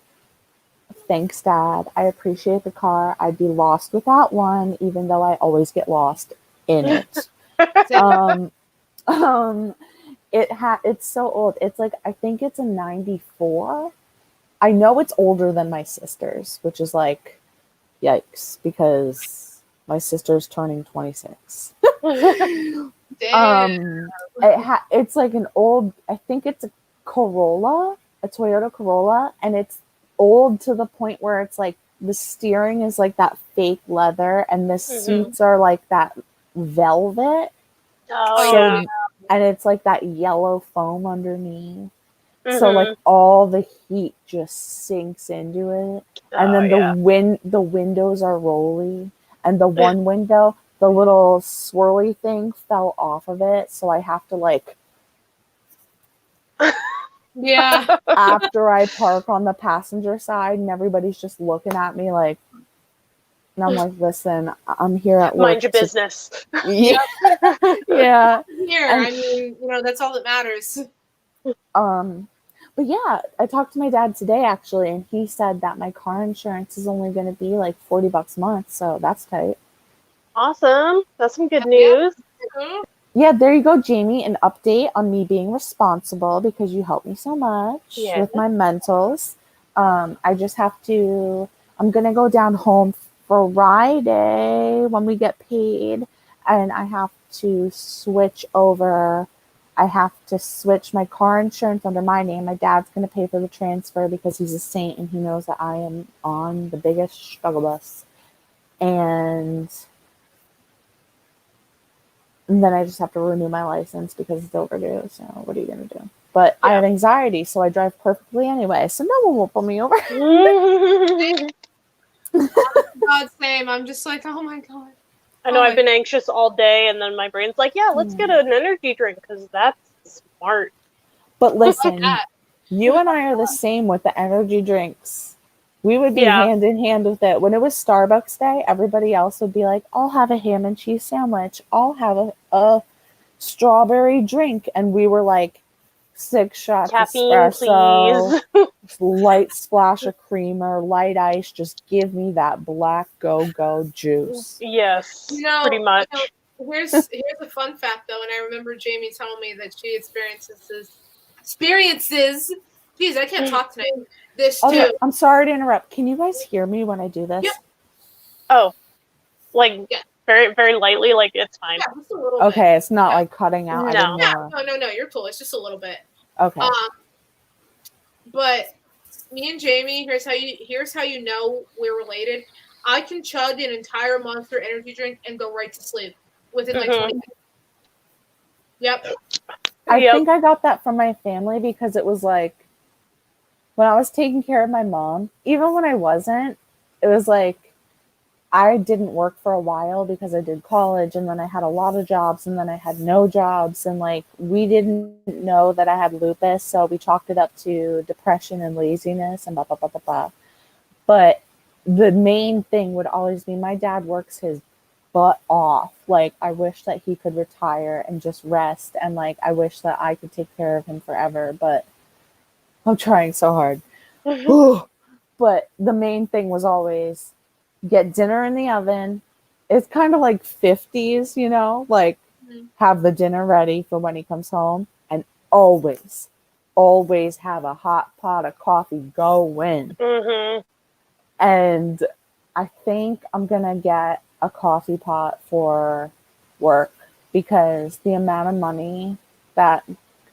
thanks, Dad. I appreciate the car. I'd be lost without one, even though I always get lost in it. Um, it's so old. It's like, I think it's a 94. I know it's older than my sister's, which is like, yikes, because my sister's turning 26. Damn. It's like an old, I think it's a Corolla, a Toyota Corolla, and it's old to the point where it's like the steering is like that fake leather and the seats are like that velvet. Oh, So, yeah. and it's like that yellow foam underneath. So like all the heat just sinks into it. And then the windows are rolly, and the one window, the little swirly thing fell off of it, so I have to like Yeah. after I park on the passenger side and everybody's just looking at me like, and I'm like, listen, I'm here at work. Mind your business. Yeah. Yeah. Here, And, I mean, that's all that matters. but yeah, I talked to my dad today actually, and he said that my car insurance is only going to be like $40 a month, so that's tight. Awesome. That's some good news. Yeah, there you go, Jamie. An update on me being responsible because you helped me so much with my mentals. I just have to, I'm going to go down home Friday when we get paid, and I have to switch my car insurance under my name. My dad's going to pay for the transfer because he's a saint and he knows that I am on the biggest struggle bus. And then I just have to renew my license because it's overdue. So what are you going to do? But I have anxiety, so I drive perfectly anyway. So no one will pull me over. God, same. I'm just like, oh my God. I know I've been anxious all day, and then my brain's like, yeah, let's get an energy drink because that's smart. But listen, you and I are the same with the energy drinks. We would be hand in hand with it. When it was Starbucks day, everybody else would be like, I'll have a ham and cheese sandwich. I'll have a strawberry drink. And we were like, 6 shots Caffeine, espresso, please. light splash of creamer, light ice. Just give me that black go-go juice. Yes, pretty much. Here's a fun fact, though, and I remember Jamie telling me that she experiences. Geez, I can't talk tonight. This too. I'm sorry to interrupt. Can you guys hear me when I do this? Yeah. Oh, like very, very lightly. Like it's fine. Yeah, just a little okay, bit. It's not like cutting out. No. No, you're cool. It's just a little bit. Okay. But me and Jamie, here's how you know we're related. I can chug an entire Monster energy drink and go right to sleep within like 20 minutes. Yep. I think I got that from my family because it was like when I was taking care of my mom, even when I wasn't, it was like I didn't work for a while because I did college, and then I had a lot of jobs, and then I had no jobs, and like we didn't know that I had lupus, so we chalked it up to depression and laziness and blah blah blah blah blah. But the main thing would always be my dad works his butt off. Like I wish that he could retire and just rest, and like I wish that I could take care of him forever, but I'm trying so hard. But the main thing was always get dinner in the oven. It's kind of like 50s, like have the dinner ready for when he comes home, and always have a hot pot of coffee going. And I think I'm gonna get a coffee pot for work because the amount of money that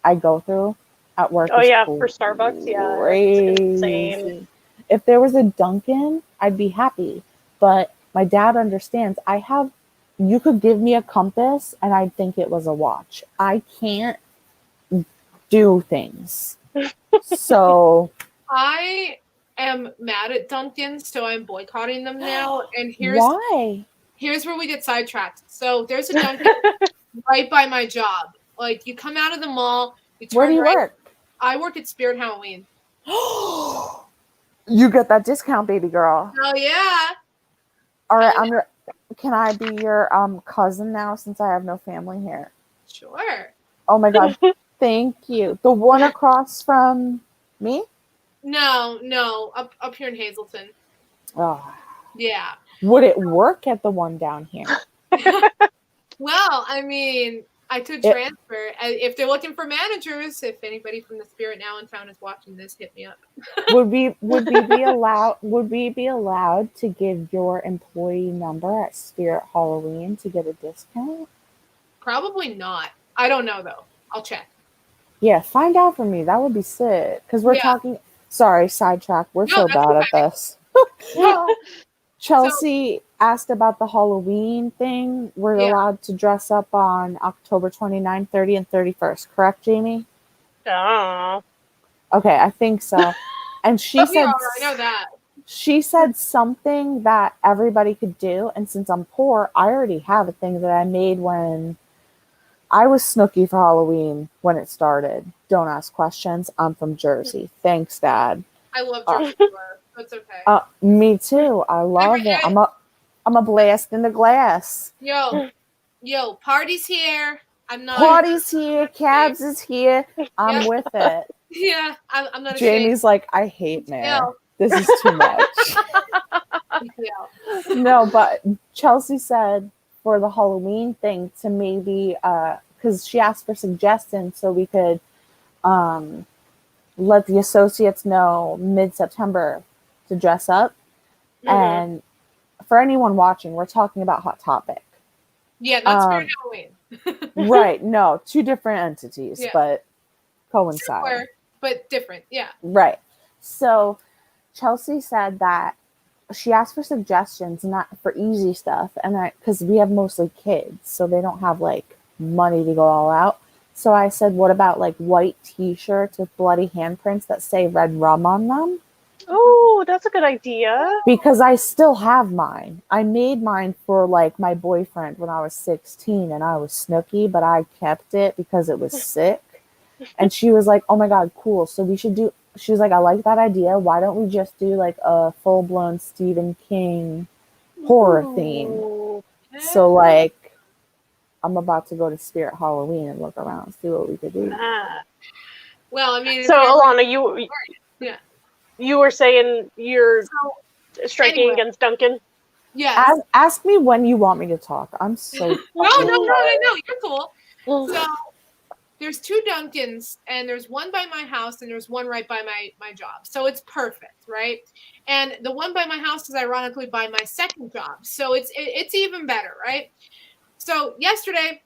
I go through at work is for Starbucks, crazy. It's insane. If there was a Dunkin', I'd be happy. But my dad understands. You could give me a compass and I'd think it was a watch. I can't do things. So I am mad at Dunkin', so I'm boycotting them now. And why? Here's where we get sidetracked. So there's a Dunkin' right by my job. Like you come out of the mall. Where do you work? I work at Spirit Halloween. You get that discount, baby girl. Oh yeah. All right, can I be your cousin now since I have no family here? Sure. Oh my God, thank you. The one across from me? No, up here in Hazleton. Oh. Yeah. Would it work at the one down here? Well, I mean, I could transfer. If they're looking for managers, if anybody from the Spirit Now in town is watching this, hit me up. Would we be allowed to give your employee number at Spirit Halloween to get a discount? Probably not. I don't know though. I'll check. Yeah, find out for me. That would be sick. Because we're talking. Sorry, sidetrack. We're so that's bad okay. at this. Well, Chelsea asked about the Halloween thing. We're allowed to dress up on October 29, 30, and 31st. Correct, Jamie? Oh. Okay, I think so. And she said, I know that. She said something that everybody could do. And since I'm poor, I already have a thing that I made when I was Snooki for Halloween when it started. Don't ask questions. I'm from Jersey. Thanks, Dad. I love Jersey Shore. That's okay. Me too. I love it. I'm a blast in the glass. Yo, party's here. I'm not. Party's here. Cabs is here. I'm with it. Yeah, I'm not. Jamie's ashamed. like, I hate Mare. This is too much. No, but Chelsea said for the Halloween thing to maybe because she asked for suggestions so we could let the associates know mid-September to dress up. Mm-hmm. And for anyone watching, we're talking about Hot Topic. Yeah, not Spirit Halloween. Right. No, two different entities, but coincide. Similar, but different. Yeah. Right. So Chelsea said that she asked for suggestions, not for easy stuff, and because we have mostly kids, so they don't have like money to go all out. So I said, what about like white T-shirts with bloody handprints that say Red Rum on them? Oh, that's a good idea. Because I still have mine. I made mine for like my boyfriend when I was 16 and I was Snooki, but I kept it because it was sick. And she was like, oh my God, cool. So we should do, she was like, I like that idea. Why don't we just do like a full-blown Stephen King horror theme? So like, I'm about to go to Spirit Halloween and look around and see what we could do. Well, I mean, so Alana, you were saying you're striking against Duncan? Yeah. Ask me when you want me to talk. I'm so No, you're cool. So there's two Duncans, and there's one by my house, and there's one right by my job. So it's perfect, right? And the one by my house is ironically by my second job. So it's even better, right? So yesterday,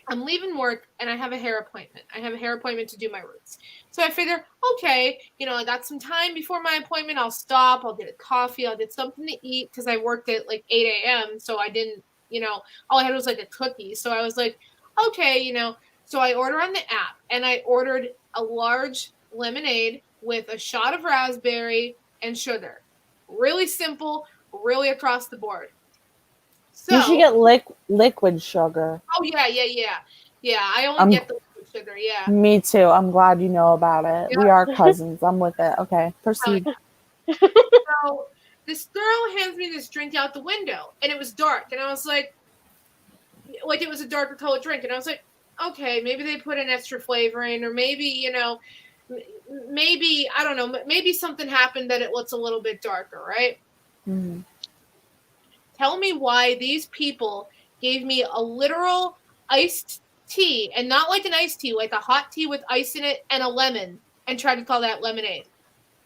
I'm leaving work, and I have a hair appointment. I have a hair appointment to do my roots. So I figure, okay, I got some time before my appointment. I'll stop. I'll get a coffee. I'll get something to eat because I worked at like 8 a.m. So I didn't, all I had was like a cookie. So I was like, okay, So I order on the app, and I ordered a large lemonade with a shot of raspberry and sugar. Really simple, really across the board. So, you should get liquid sugar. Oh, yeah. Yeah, I only get the liquid sugar, yeah. Me too. I'm glad you know about it. Yeah. We are cousins. I'm with it. Okay, proceed. So this girl hands me this drink out the window, and it was dark, and I was like it was a darker colored drink, and I was like, okay, maybe they put an extra flavor in, or maybe, maybe, I don't know, maybe something happened that it looks a little bit darker, right? Mm-hmm. Tell me why these people gave me a literal iced tea, and not like an iced tea, like a hot tea with ice in it and a lemon, and tried to call that lemonade.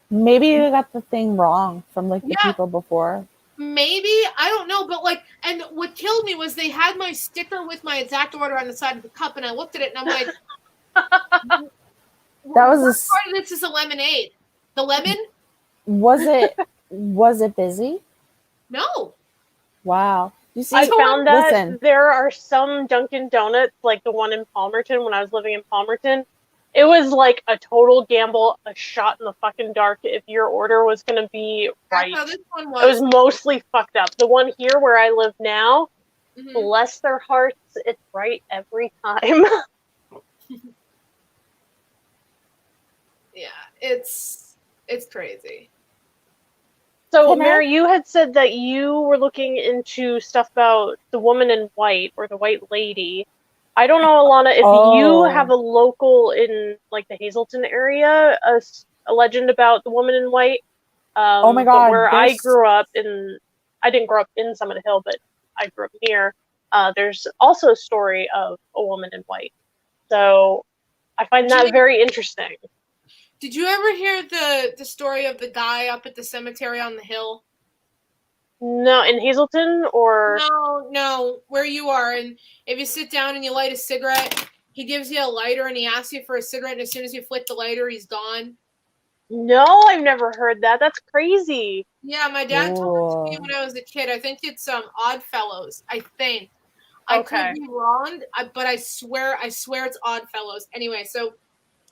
Maybe you got the thing wrong from like the people before. Maybe, I don't know, but like, and what killed me was they had my sticker with my exact order on the side of the cup, and I looked at it and I'm like, that was part of this is a lemonade. The lemon? Was it busy? No. Wow. You see, I found that there are some Dunkin' Donuts, like the one in Palmerton when I was living in Palmerton. It was like a total gamble, a shot in the fucking dark if your order was going to be right. That's how this one was. It was mostly fucked up. The one here where I live now, bless their hearts, it's right every time. Yeah, it's crazy. So, Mary, you had said that you were looking into stuff about the woman in white or the white lady. I don't know, Alana, if you have a local in like the Hazleton area, a legend about the woman in white. Oh my God! Where I grew up I didn't grow up in Summit Hill, but I grew up near. there's also a story of a woman in white. So I find that very interesting. Did you ever hear the story of the guy up at the cemetery on the hill? No, in Hazleton or No, where you are. And if you sit down and you light a cigarette, he gives you a lighter and he asks you for a cigarette, and as soon as you flick the lighter, he's gone. No, I've never heard that. That's crazy. Yeah, my dad told it to me when I was a kid. I think it's Oddfellows. I think. I could be wrong, but I swear it's Oddfellows. Anyway, so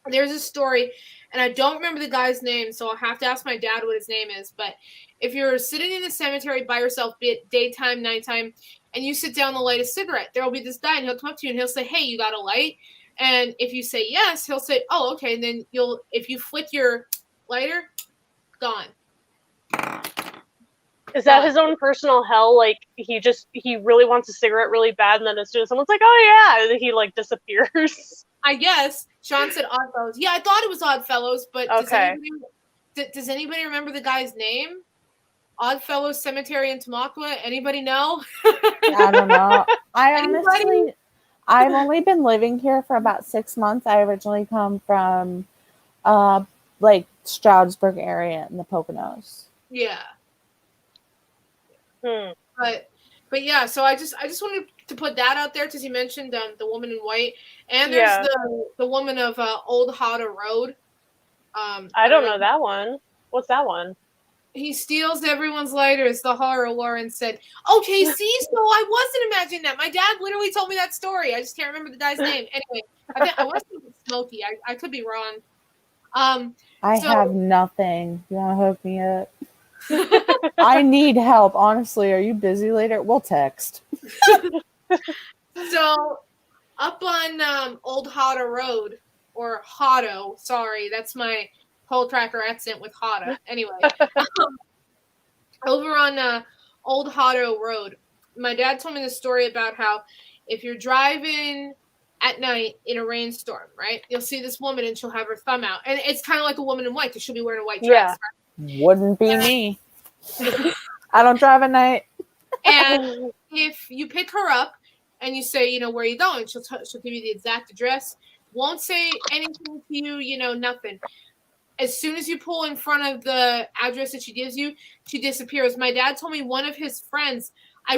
there's a story, and I don't remember the guy's name, so I'll have to ask my dad what his name is. But if you're sitting in the cemetery by yourself, be it daytime, nighttime, and you sit down to light a cigarette, there will be this guy, and he'll come up to you and he'll say, "Hey, you got a light?" And if you say yes, he'll say, "Oh, okay." And then if you flick your lighter, gone. Is that his own personal hell? Like he really wants a cigarette really bad, and then as soon as someone's like, "Oh yeah," he like disappears. I guess Sean said Oddfellows. Yeah, I thought it was Oddfellows, but does anybody remember the guy's name? Oddfellows Cemetery in Tamaqua. Anybody know? I don't know. I've only been living here for about 6 months. I originally come from like Stroudsburg area in the Poconos. Yeah. But yeah, so I just wanted to put that out there because you mentioned the woman in white, and there's the woman of Old Hada Road. I don't know that one. What's that one? He steals everyone's lighters, the horror Lauren said. Okay, see, so I wasn't imagining that. My dad literally told me that story. I just can't remember the guy's name. Anyway, I was thinking Smokey. I could be wrong. I have nothing. You want to hook me up? I need help. Honestly, are you busy later? We'll text. So, up on Old Hada Road, or Hotto, sorry, that's my Pole Tracker accent with Hada. Anyway, over on Old Hotto Road, my dad told me this story about how if you're driving at night in a rainstorm, right, you'll see this woman and she'll have her thumb out. And it's kind of like a woman in white because she'll be wearing a white dress. Right? Wouldn't be me. I don't drive at night. And if you pick her up and you say, where are you going? She'll give you the exact address. Won't say anything to you, nothing. As soon as you pull in front of the address that she gives you, she disappears. My dad told me one of his friends, I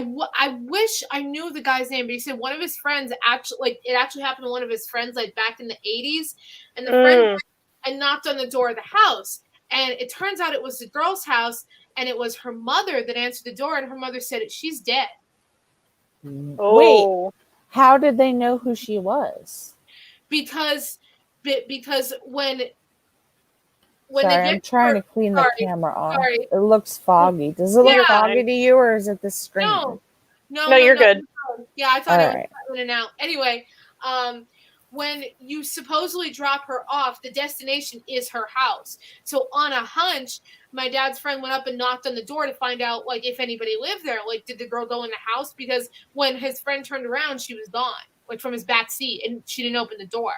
wish I knew the guy's name, but he said one of his friends it actually happened to one of his friends like back in the 80s. And the friend and knocked on the door of the house. And it turns out it was the girl's house, and it was her mother that answered the door, and her mother said she's dead. Wait, how did they know who she was? Because when I'm trying to clean the camera off. It looks foggy. Does it look foggy to you, or is it the screen? No, you're good. Yeah, I thought it was in and out. Anyway, when you supposedly drop her off, the destination is her house. So on a hunch, my dad's friend went up and knocked on the door to find out like if anybody lived there. Like, did the girl go in the house? Because when his friend turned around, she was gone, like from his back seat, and she didn't open the door.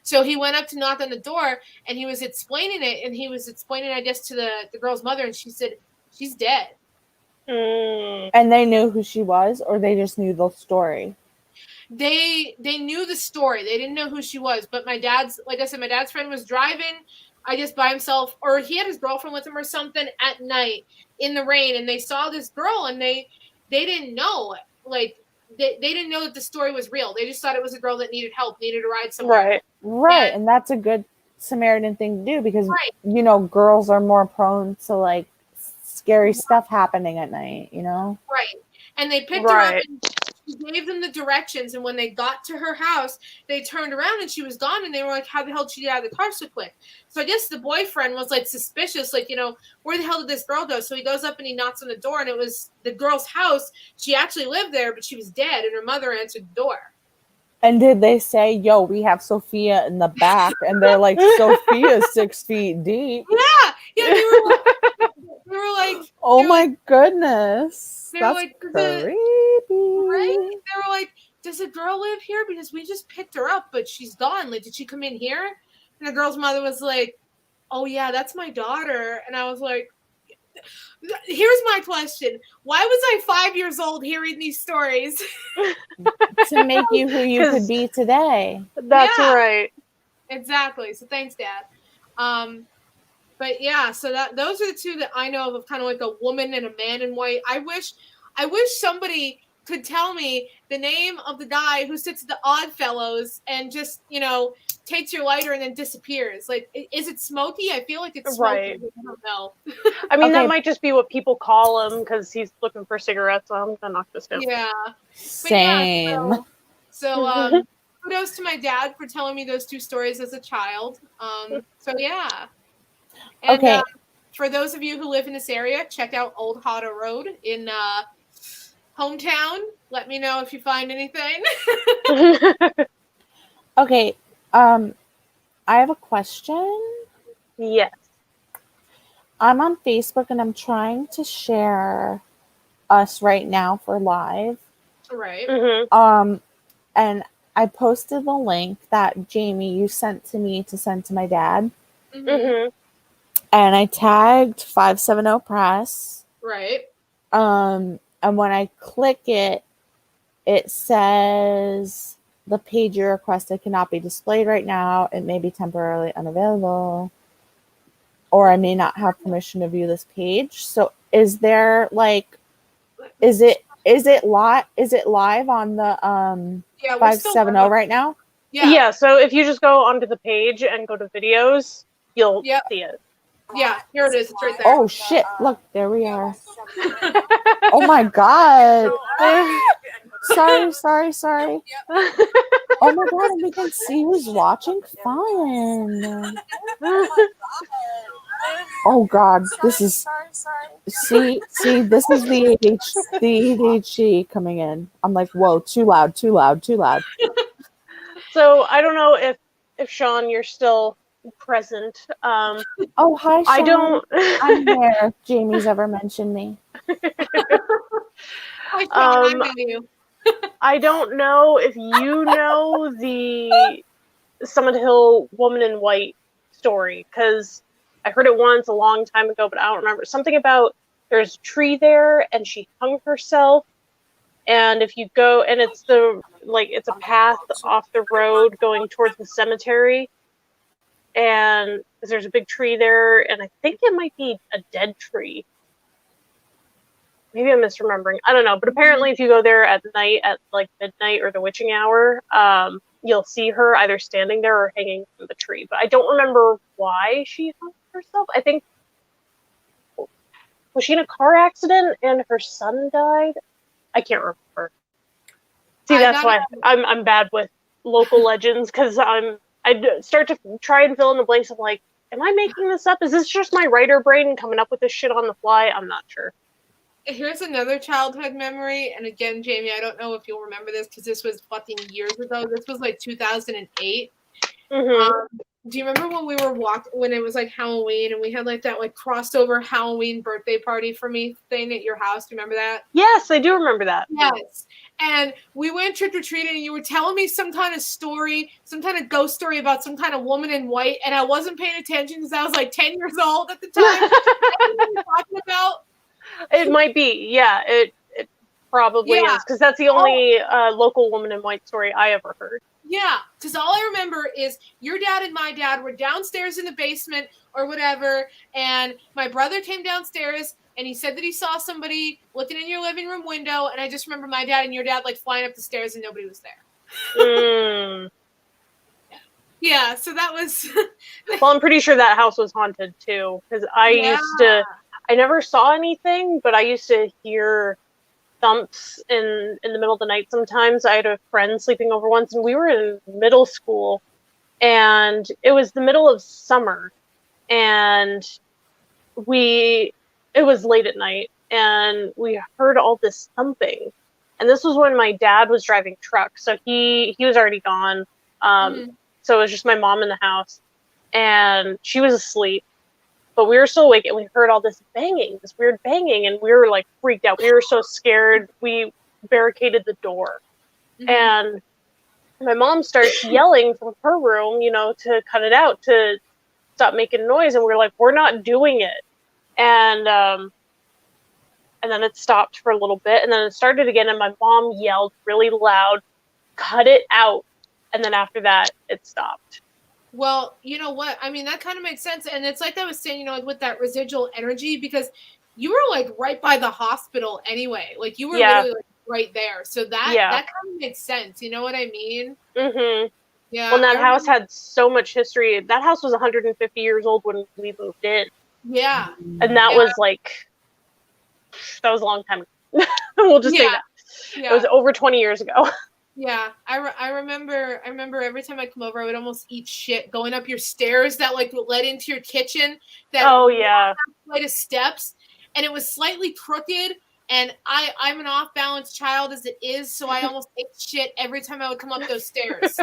So he went up to knock on the door, and he was explaining it, and he was explaining, I guess, to the girl's mother, and she said, she's dead. And they knew who she was, or they just knew the story? They knew the story. They didn't know who she was, but my dad's friend was driving, I guess, by himself, or he had his girlfriend with him or something at night in the rain, and they saw this girl, and they didn't know, like, they didn't know that the story was real. They just thought it was a girl that needed help, needed a ride somewhere. Right. And that's a good Samaritan thing to do because, girls are more prone to, like, scary stuff happening at night, Right. And they picked her up and she gave them the directions. And when they got to her house, they turned around and she was gone. And they were like, how the hell did she get out of the car so quick? So I guess the boyfriend was, like, suspicious, like, where the hell did this girl go? So he goes up and he knocks on the door, and it was the girl's house. She actually lived there, but she was dead, and her mother answered the door. And did they say, yo, we have Sophia in the back? And they're like, Sophia's 6 feet deep. Yeah, they were like, oh my goodness. They were That's like, creepy. Right? They were like, does a girl live here? Because we just picked her up, but she's gone. Like, did she come in here? And the girl's mother was like, oh yeah, that's my daughter. And I was like, Here's my question. Why was I 5 years old hearing these stories? To make you who you could be today. That's right. Exactly. So thanks, Dad. But yeah, so those are the two that I know of kind of like a woman and a man in white. I wish somebody could tell me the name of the guy who sits at the Odd Fellows and just, takes your lighter and then disappears. Like, is it Smokey? I feel like it's Smokey. Right. I don't know. I mean, Okay. that might just be what people call him because he's looking for cigarettes. So I'm gonna knock this down. Yeah. Same. But yeah, so kudos to my dad for telling me those two stories as a child. So yeah. And Okay. for those of you who live in this area, check out Old Hotter Road in hometown. Let me know if you find anything. Okay. I have a question. Yes. I'm on Facebook and I'm trying to share us right now for live. Right. Mm-hmm. And I posted the link that Jamie you sent to me to send to my dad. Mm-hmm. And I tagged 570 Press. Right. And when I click it, it says the page you requested cannot be displayed right now. It may be temporarily unavailable. Or I may not have permission to view this page. So is there is it live on the 570 right now? Yeah, so if you just go onto the page and go to videos, you'll see it. Yeah, here it is. It's right there. Oh shit, look, there we are. Oh my god. Sorry. Oh my god, and we can see who's watching. Fun. Oh god, this is see, this is the ADHD coming in. I'm like, whoa, too loud. So I don't know if Sean, you're still present. Oh hi, Sean. I'm there. Jamie's ever mentioned me. Hi, Sean, I know you. I don't know if you know the Summit Hill Woman in White story, because I heard it once a long time ago, but I don't remember. Something about there's a tree there and she hung herself, and if you go, and it's it's a path off the road going towards the cemetery, and there's a big tree there, and I think it might be a dead tree. Maybe I'm misremembering. I don't know, but apparently if you go there at night at like midnight or the witching hour, you'll see her either standing there or hanging from the tree. But I don't remember why she hung herself. I think, was she in a car accident and her son died? I can't remember. See, that's why I'm bad with local legends, because I start to try and fill in the blanks of like, am I making this up? Is this just my writer brain coming up with this shit on the fly? I'm not sure. Here's another childhood memory, and again, Jamie, I don't know if you'll remember this because this was fucking years ago. This was like 2008. Mm-hmm. Do you remember when we were when it was like Halloween and we had like that crossover Halloween birthday party for me thing at your house? Do you remember that? Yes, I do remember that. Yes. And we went trick-or-treating and you were telling me some kind of story, some kind of ghost story about some kind of woman in white, and I wasn't paying attention because I was like 10 years old at the time. I don't know what you're talking about. It might be, yeah. It probably is, because that's the only local woman in white story I ever heard. Yeah, because all I remember is your dad and my dad were downstairs in the basement or whatever, and my brother came downstairs and he said that he saw somebody looking in your living room window, and I just remember my dad and your dad flying up the stairs and nobody was there. Yeah, so that was... Well, I'm pretty sure that house was haunted too, because I never saw anything, but I used to hear thumps in the middle of the night sometimes. I had a friend sleeping over once, and we were in middle school, and it was the middle of summer, and it was late at night, and we heard all this thumping. And this was when my dad was driving truck, so he was already gone. So it was just my mom in the house, and she was asleep. But we were still awake, and we heard all this banging, this weird banging, and we were like freaked out. We were so scared. We barricaded the door. And my mom starts yelling from her room, to cut it out, to stop making noise. And we're like, we're not doing it. and then it stopped for a little bit, and then it started again, and my mom yelled really loud, "Cut it out!" And then after that, it stopped. Well, you know what? I mean, that kind of makes sense. And it's like I was saying, with that residual energy, because you were like right by the hospital anyway. Like you were literally like right there. So that kind of makes sense. You know what I mean? Mm-hmm. Yeah. Well, that house had so much history. That house was 150 years old when we moved in. Yeah. And that was that was a long time ago. We'll just say that. Yeah. It was over 20 years ago. Yeah, I remember every time I come over, I would almost eat shit going up your stairs that like led into your kitchen. Flight of steps, and it was slightly crooked. And I'm an off balance child as it is, so I almost ate shit every time I would come up those stairs.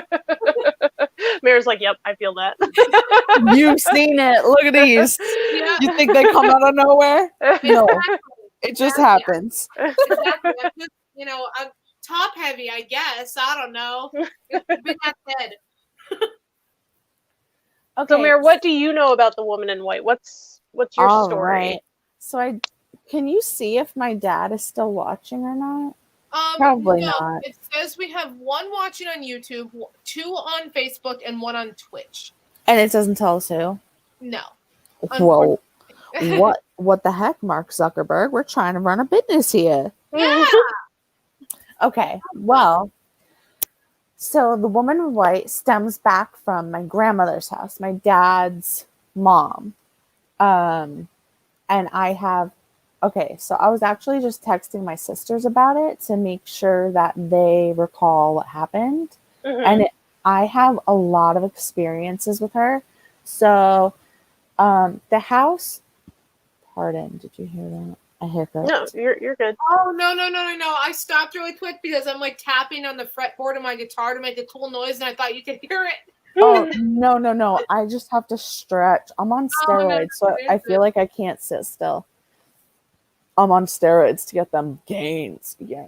Mayor's like, "Yep, I feel that." You've seen it. Look at these. Yeah. You think they come out of nowhere? No, it just happens. Exactly. I'm top heavy, I guess. I don't know. Big ass head. Okay. So, Mayor, what do you know about the woman in white? What's your story? Right. So can you see if my dad is still watching or not? Probably not. It says we have one watching on YouTube, 2 on Facebook, and 1 on Twitch. And it doesn't tell us who? No. Whoa. What the heck, Mark Zuckerberg? We're trying to run a business here. Yeah. Okay, well, so the woman in white stems back from my grandmother's house, my dad's mom. And I have, so I was actually just texting my sisters about it to make sure that they recall what happened. Mm-hmm. And I have a lot of experiences with her. So the house, pardon, did you hear that? A hiccup. No, you're good. Oh, no. I stopped really quick because I'm like tapping on the fretboard of my guitar to make a cool noise, and I thought you could hear it. Oh, no. I just have to stretch. I'm on steroids, so I feel like I can't sit still. I'm on steroids to get them gains. Yeah,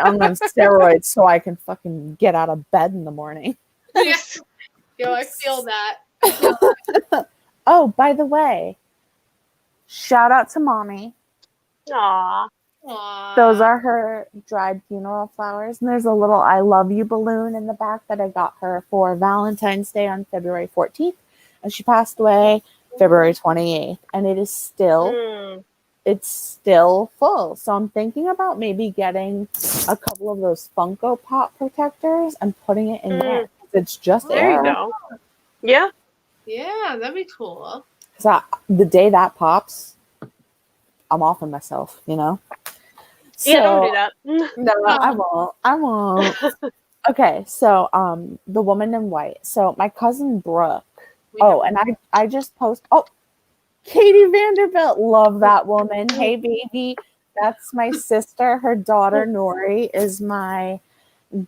I'm on steroids so I can fucking get out of bed in the morning. Yeah. Yo, I feel that. Oh, by the way, shout out to Mommy. Aww. Those are her dried funeral flowers. And there's a little I love you balloon in the back that I got her for Valentine's Day on February 14th. And she passed away February 28th. And it is still, it's still full. So I'm thinking about maybe getting a couple of those Funko Pop protectors and putting it in there. It's just there. You go. Yeah. Yeah, that'd be cool. So the day that pops, I'm off of myself, you know? Yeah, don't do that. No, I won't. Okay, so the woman in white. So my cousin Brooke. And I just post. Oh, Katie Vanderbilt. Love that woman. Hey, baby. That's my sister. Her daughter, Nori, is my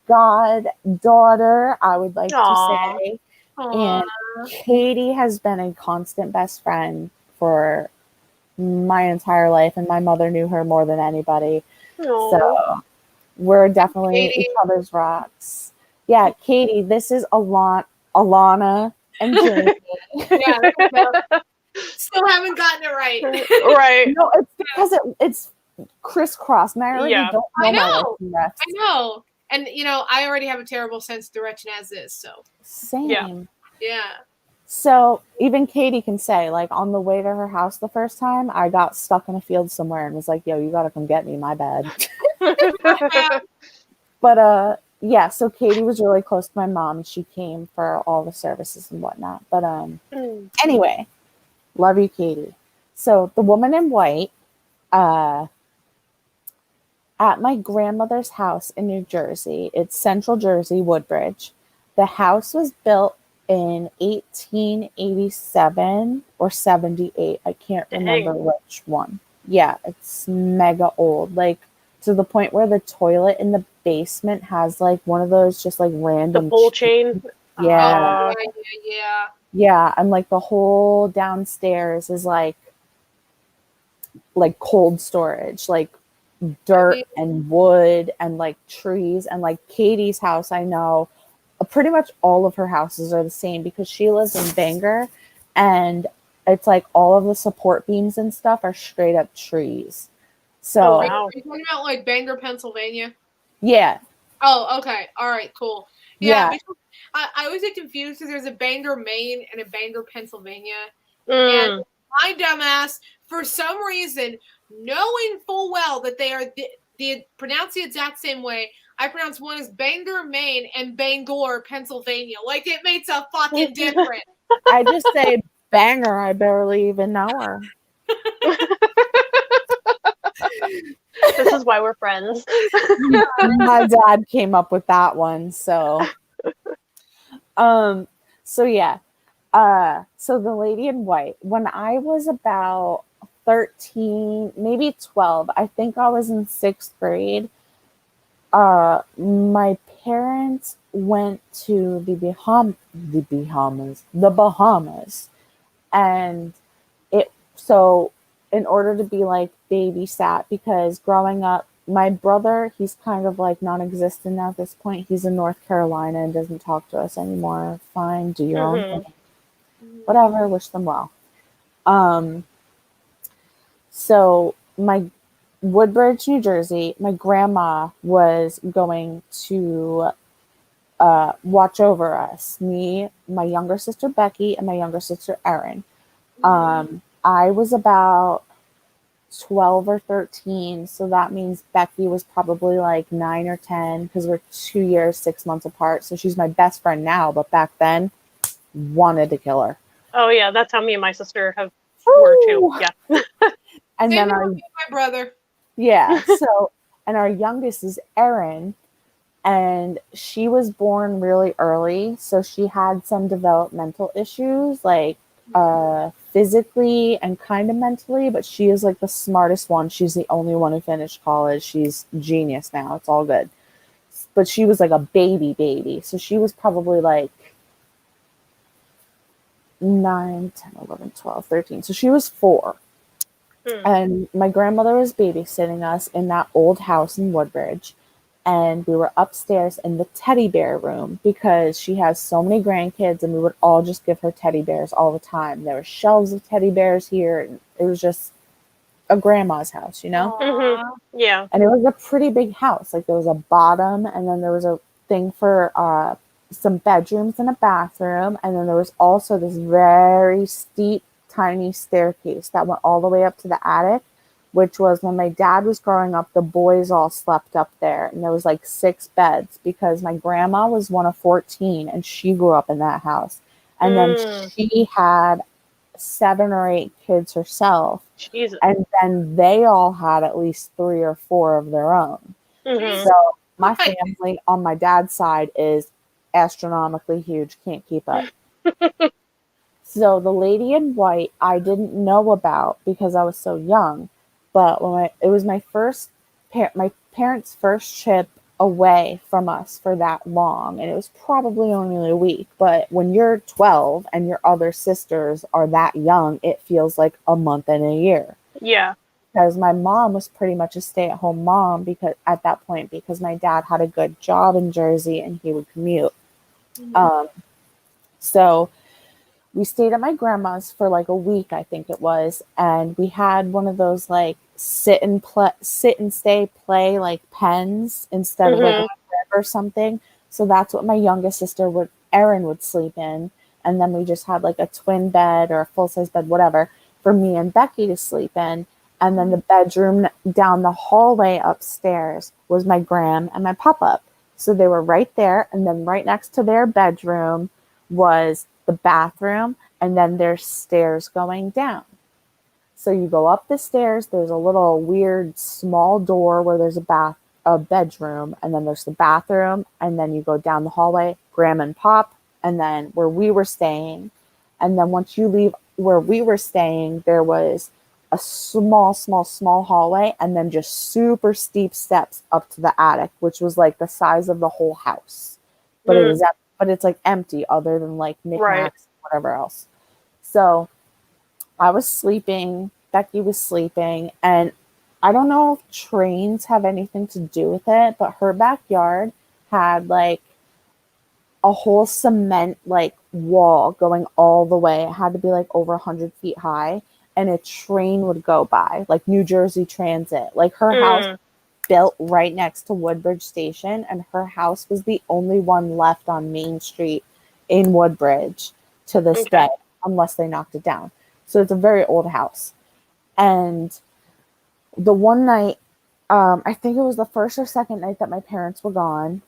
goddaughter, I would like to say. Aww. And Katie has been a constant best friend for my entire life, and my mother knew her more than anybody. Aww. So we're definitely each other's rocks. Yeah, Katie, this is Alana and Jamie. Yeah, still haven't gotten it right. Right. No, it's because it's crisscross, and I already don't know. I know. And I already have a terrible sense of direction as is. So same. Yeah. So even Katie can say, like, on the way to her house the first time, I got stuck in a field somewhere and was like, yo, you got to come get me, my bad. But, yeah, so Katie was really close to my mom. She came for all the services and whatnot. But anyway, love you, Katie. So the woman in white, at my grandmother's house in New Jersey, it's Central Jersey, Woodbridge. The house was built in 1887 or 78. I can't remember which one. Yeah, it's mega old. Like, to the point where the toilet in the basement has, like, one of those just, like, random... The pull chain? Yeah. Yeah. Yeah, and, like, the whole downstairs is, like cold storage. Like, dirt and wood and, like, trees. And, like, Katie's house, I know... Pretty much all of her houses are the same because she lives in Bangor, and it's like all of the support beams and stuff are straight up trees. So, wow. Are you talking about like Bangor, Pennsylvania? yeah. Oh, okay. All right, cool. Yeah. Because I always get confused because there's a Bangor, Maine and a Bangor, Pennsylvania. And Mm. my dumbass, for some reason, knowing full well that they are the pronounced the exact same way, I pronounce one as Bangor, Maine and Bangor, Pennsylvania. Like it makes a fucking difference. I just say banger. I barely even know her. This is why we're friends. My dad came up with that one. So, so yeah. So the lady in white, when I was about 13, maybe 12, I think I was in 6th grade. My parents went to the Bahamas, and so in order to be like babysat, because growing up, my brother, he's kind of like non-existent at this point. He's in North Carolina and doesn't talk to us anymore. Fine, do your own thing. Whatever, wish them well. So my Woodbridge, New Jersey, my grandma was going to watch over us, me, my younger sister Becky, and my younger sister Erin. I was about 12 or 13, so that means Becky was probably like 9 or 10 because we're 2 years, 6 months apart. So she's my best friend now, but back then, wanted to kill her. Oh yeah, that's how me and my sister were too. Yeah. And Same then with my brother. yeah, so and our youngest is Erin, and she was born really early, so she had some developmental issues, like physically and kind of mentally, but she is like the smartest one. She's the only one who finished college. She's genius now. It's all good. But she was like a baby. So she was probably like 9, 10, 11, 12, 13. So she was 4. And my grandmother was babysitting us in that old house in Woodbridge. And we were upstairs in the teddy bear room because she has so many grandkids and we would all just give her teddy bears all the time. There were shelves of teddy bears here. And it was just a grandma's house, you know? Yeah. And it was a pretty big house. Like there was a bottom and then there was a thing for some bedrooms and a bathroom. And then there was also this very steep, tiny staircase that went all the way up to the attic, which was when my dad was growing up, the boys all slept up there. And there was like 6 beds because my grandma was one of 14 and she grew up in that house. And then she had 7 or 8 kids herself. Jesus. And then they all had at least 3 or 4 of their own. So my family on my dad's side is astronomically huge, can't keep up. So the lady in white I didn't know about because I was so young, but it was my parents' first trip away from us for that long, and it was probably only a week. But when you're 12 and your other sisters are that young, it feels like a month and a year. Yeah. Because my mom was pretty much a stay-at-home mom because at that point, because my dad had a good job in Jersey and he would commute. So we stayed at my grandma's for like a week, I think it was, and we had one of those like sit and stay play like pens instead of like a crib or something. So that's what my youngest sister Erin would sleep in, and then we just had like a twin bed or a full size bed, whatever, for me and Becky to sleep in. And then the bedroom down the hallway upstairs was my gram and my pop-up. So they were right there, and then right next to their bedroom was the bathroom, and then there's stairs going down. So you go up the stairs, there's a little weird small door where there's a bedroom, and then there's the bathroom, and then you go down the hallway, Graham and Pop, and then where we were staying. And then once you leave where we were staying, there was a small hallway, and then just super steep steps up to the attic, which was like the size of the whole house. But it's like empty other than like knickknacks and whatever else. So I was sleeping, Becky was sleeping, and I don't know if trains have anything to do with it, but her backyard had like a whole cement like wall going all the way. It had to be like over 100 feet high, and a train would go by, like New Jersey Transit. Like her house built right next to Woodbridge Station, and her house was the only one left on Main Street in Woodbridge to this day, unless they knocked it down. So it's a very old house. And the one night, I think it was the first or second night that my parents were gone,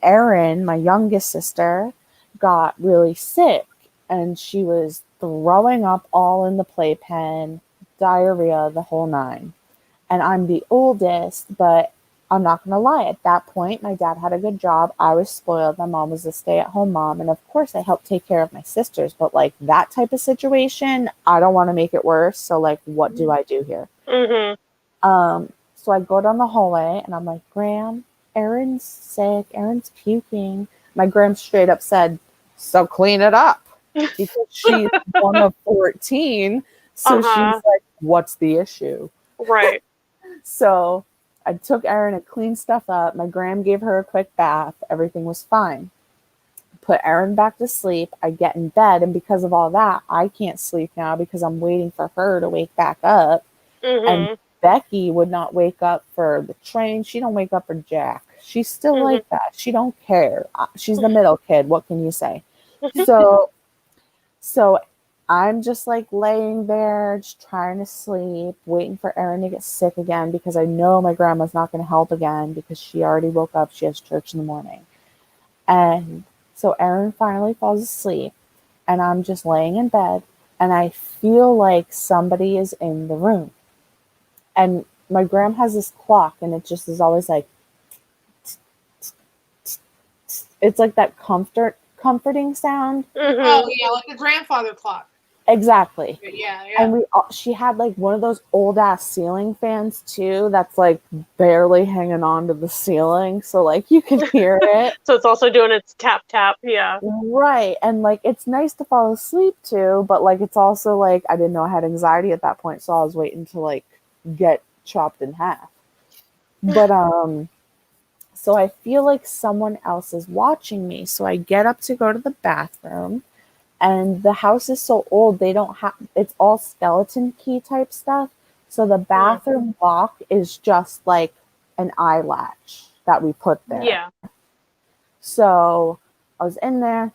Erin, my youngest sister, got really sick, and she was throwing up all in the playpen, diarrhea, the whole nine. And I'm the oldest, but I'm not going to lie. At that point, my dad had a good job. I was spoiled. My mom was a stay-at-home mom. And of course, I helped take care of my sisters. But like that type of situation, I don't want to make it worse. So like, what do I do here? So I go down the hallway and I'm like, Graham, Erin's sick. Erin's puking. My Graham straight up said, so clean it up. Because she's one of 14. So she's like, what's the issue? Right. So I took Erin and cleaned stuff up. My Graham gave her a quick bath. Everything was fine. Put Erin back to sleep. I get in bed, and because of all that, I can't sleep now because I'm waiting for her to wake back up. And Becky would not wake up for the train. She don't wake up for Jack. She's still like that. She don't care. She's the middle kid. What can you say? So I'm just like laying there, just trying to sleep, waiting for Erin to get sick again because I know my grandma's not going to help again because she already woke up. She has church in the morning. And so Erin finally falls asleep, and I'm just laying in bed, and I feel like somebody is in the room. And my grandma has this clock, and it just is always like, it's like that comforting sound. Oh yeah, like a grandfather clock. Exactly. Yeah. And she had like one of those old ass ceiling fans too that's like barely hanging on to the ceiling, so like you can hear it. So it's also doing its tap tap. Yeah. Right. And like it's nice to fall asleep too, but like it's also like I didn't know I had anxiety at that point, so I was waiting to like get chopped in half. But so I feel like someone else is watching me, so I get up to go to the bathroom. And the house is so old, they don't have, it's all skeleton key type stuff. So the bathroom lock is just like an eyelatch that we put there. Yeah. So I was in there,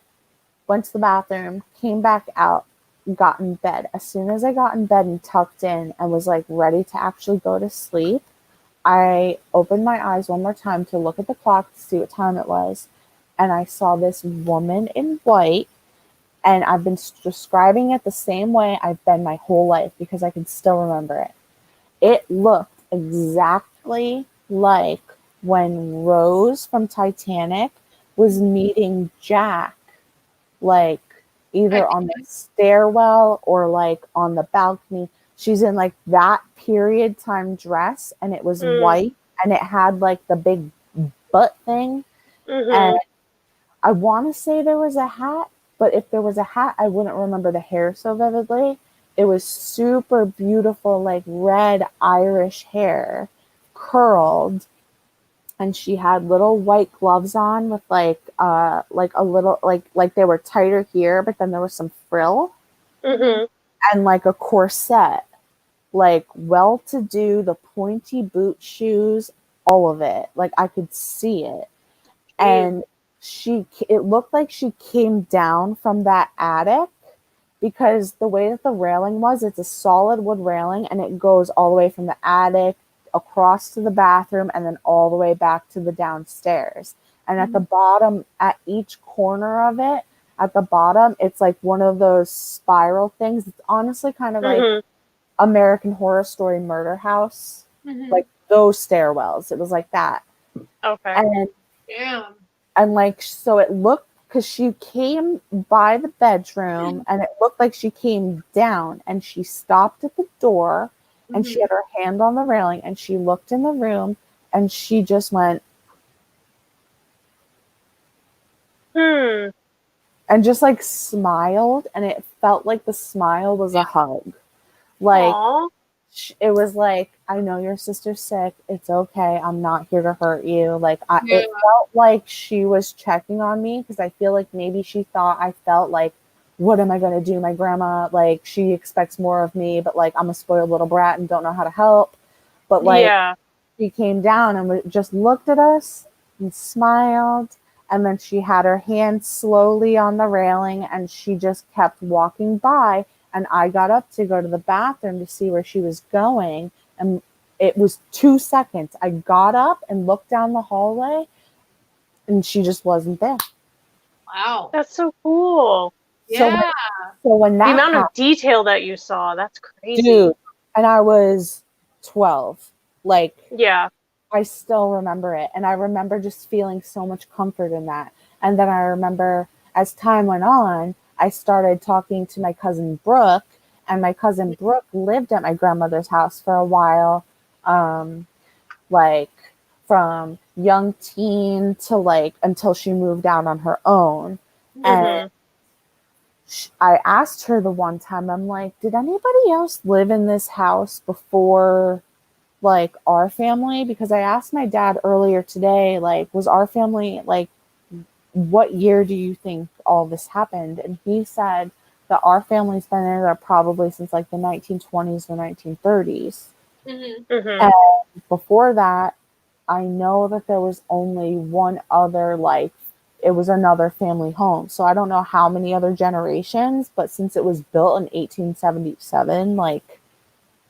went to the bathroom, came back out, got in bed. As soon as I got in bed and tucked in and was like ready to actually go to sleep, I opened my eyes one more time to look at the clock to see what time it was. And I saw this woman in white. And I've been describing it the same way I've been my whole life because I can still remember it. It looked exactly like when Rose from Titanic was meeting Jack, like either on the stairwell or like on the balcony. She's in like that period time dress, and it was white, and it had like the big butt thing. And I want to say there was a hat. But if there was a hat, I wouldn't remember the hair so vividly. It was super beautiful, like red Irish hair, curled, and she had little white gloves on with like a little like they were tighter here, but then there was some frill, and like a corset, like well-to-do, the pointy boot shoes, all of it. Like I could see it, and it looked like she came down from that attic because the way that the railing was, it's a solid wood railing, and it goes all the way from the attic across to the bathroom and then all the way back to the downstairs. And at the bottom, at each corner of it, at the bottom, it's like one of those spiral things. It's honestly kind of like American Horror Story Murder House, like those stairwells. It was like that. Okay. And Damn. And like, so it looked, because she came by the bedroom and it looked like she came down, and she stopped at the door and she had her hand on the railing and she looked in the room and she just went, and just like smiled, and it felt like the smile was a hug. Like, Aww. it was like, I know your sister's sick. It's okay. I'm not here to hurt you. Like, Yeah. it felt like she was checking on me because I feel like maybe she thought I felt like, what am I going to do? My grandma, like, she expects more of me, but like, I'm a spoiled little brat and don't know how to help. But like, Yeah. she came down and just looked at us and smiled. And then she had her hand slowly on the railing and she just kept walking by. And I got up to go to the bathroom to see where she was going. And it was 2 seconds. I got up and looked down the hallway and she just wasn't there. Wow. That's so cool. Yeah. So when The that amount happened, of detail that you saw, that's crazy. dude, and I was 12. Like, Yeah. I still remember it. And I remember just feeling so much comfort in that. And then I remember as time went on, I started talking to my cousin Brooke, and my cousin Brooke lived at my grandmother's house for a while, like from young teen to like until she moved out on her own. And Mm-hmm. I asked her the one time, I'm like, did anybody else live in this house before like our family? Because I asked my dad earlier today, like, was our family, like, what year do you think all this happened? And he said that our family's been there probably since like the 1920s or 1930s. Mm-hmm. Mm-hmm. And before that, I know that there was only one other, like, it was another family home. So I don't know how many other generations, but since it was built in 1877, like,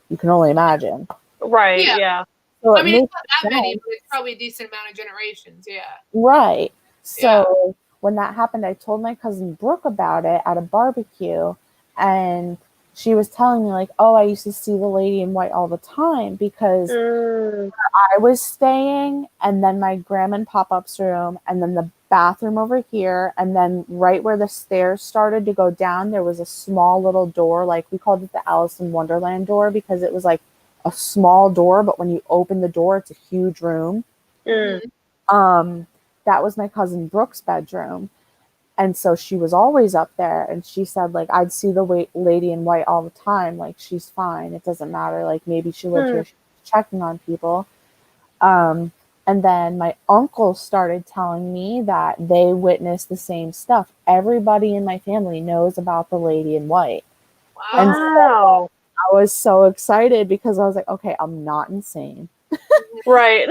you can only imagine. Right. Yeah. Yeah. So I it mean, it's makes not that many, sense. but it's probably a decent amount of generations. Yeah. Right. Yeah. So when that happened, I told my cousin Brooke about it at a barbecue, and she was telling me, like, oh, I used to see the lady in white all the time because Mm. I was staying, and then my grandma and pop-up's room, and then the bathroom over here, and then right where the stairs started to go down, there was a small little door. Like, we called it the Alice in Wonderland door because it was like a small door, but when you open the door, it's a huge room. Mm. That was my cousin Brooke's bedroom. And so she was always up there. And she said, like, I'd see the lady in white all the time. Like, she's fine. It doesn't matter. Like, maybe she lived here. She's checking on people. And then my uncle started telling me that they witnessed the same stuff. Everybody in my family knows about the lady in white. And Wow. Wow. I was so excited because I was like, okay, I'm not insane. Right.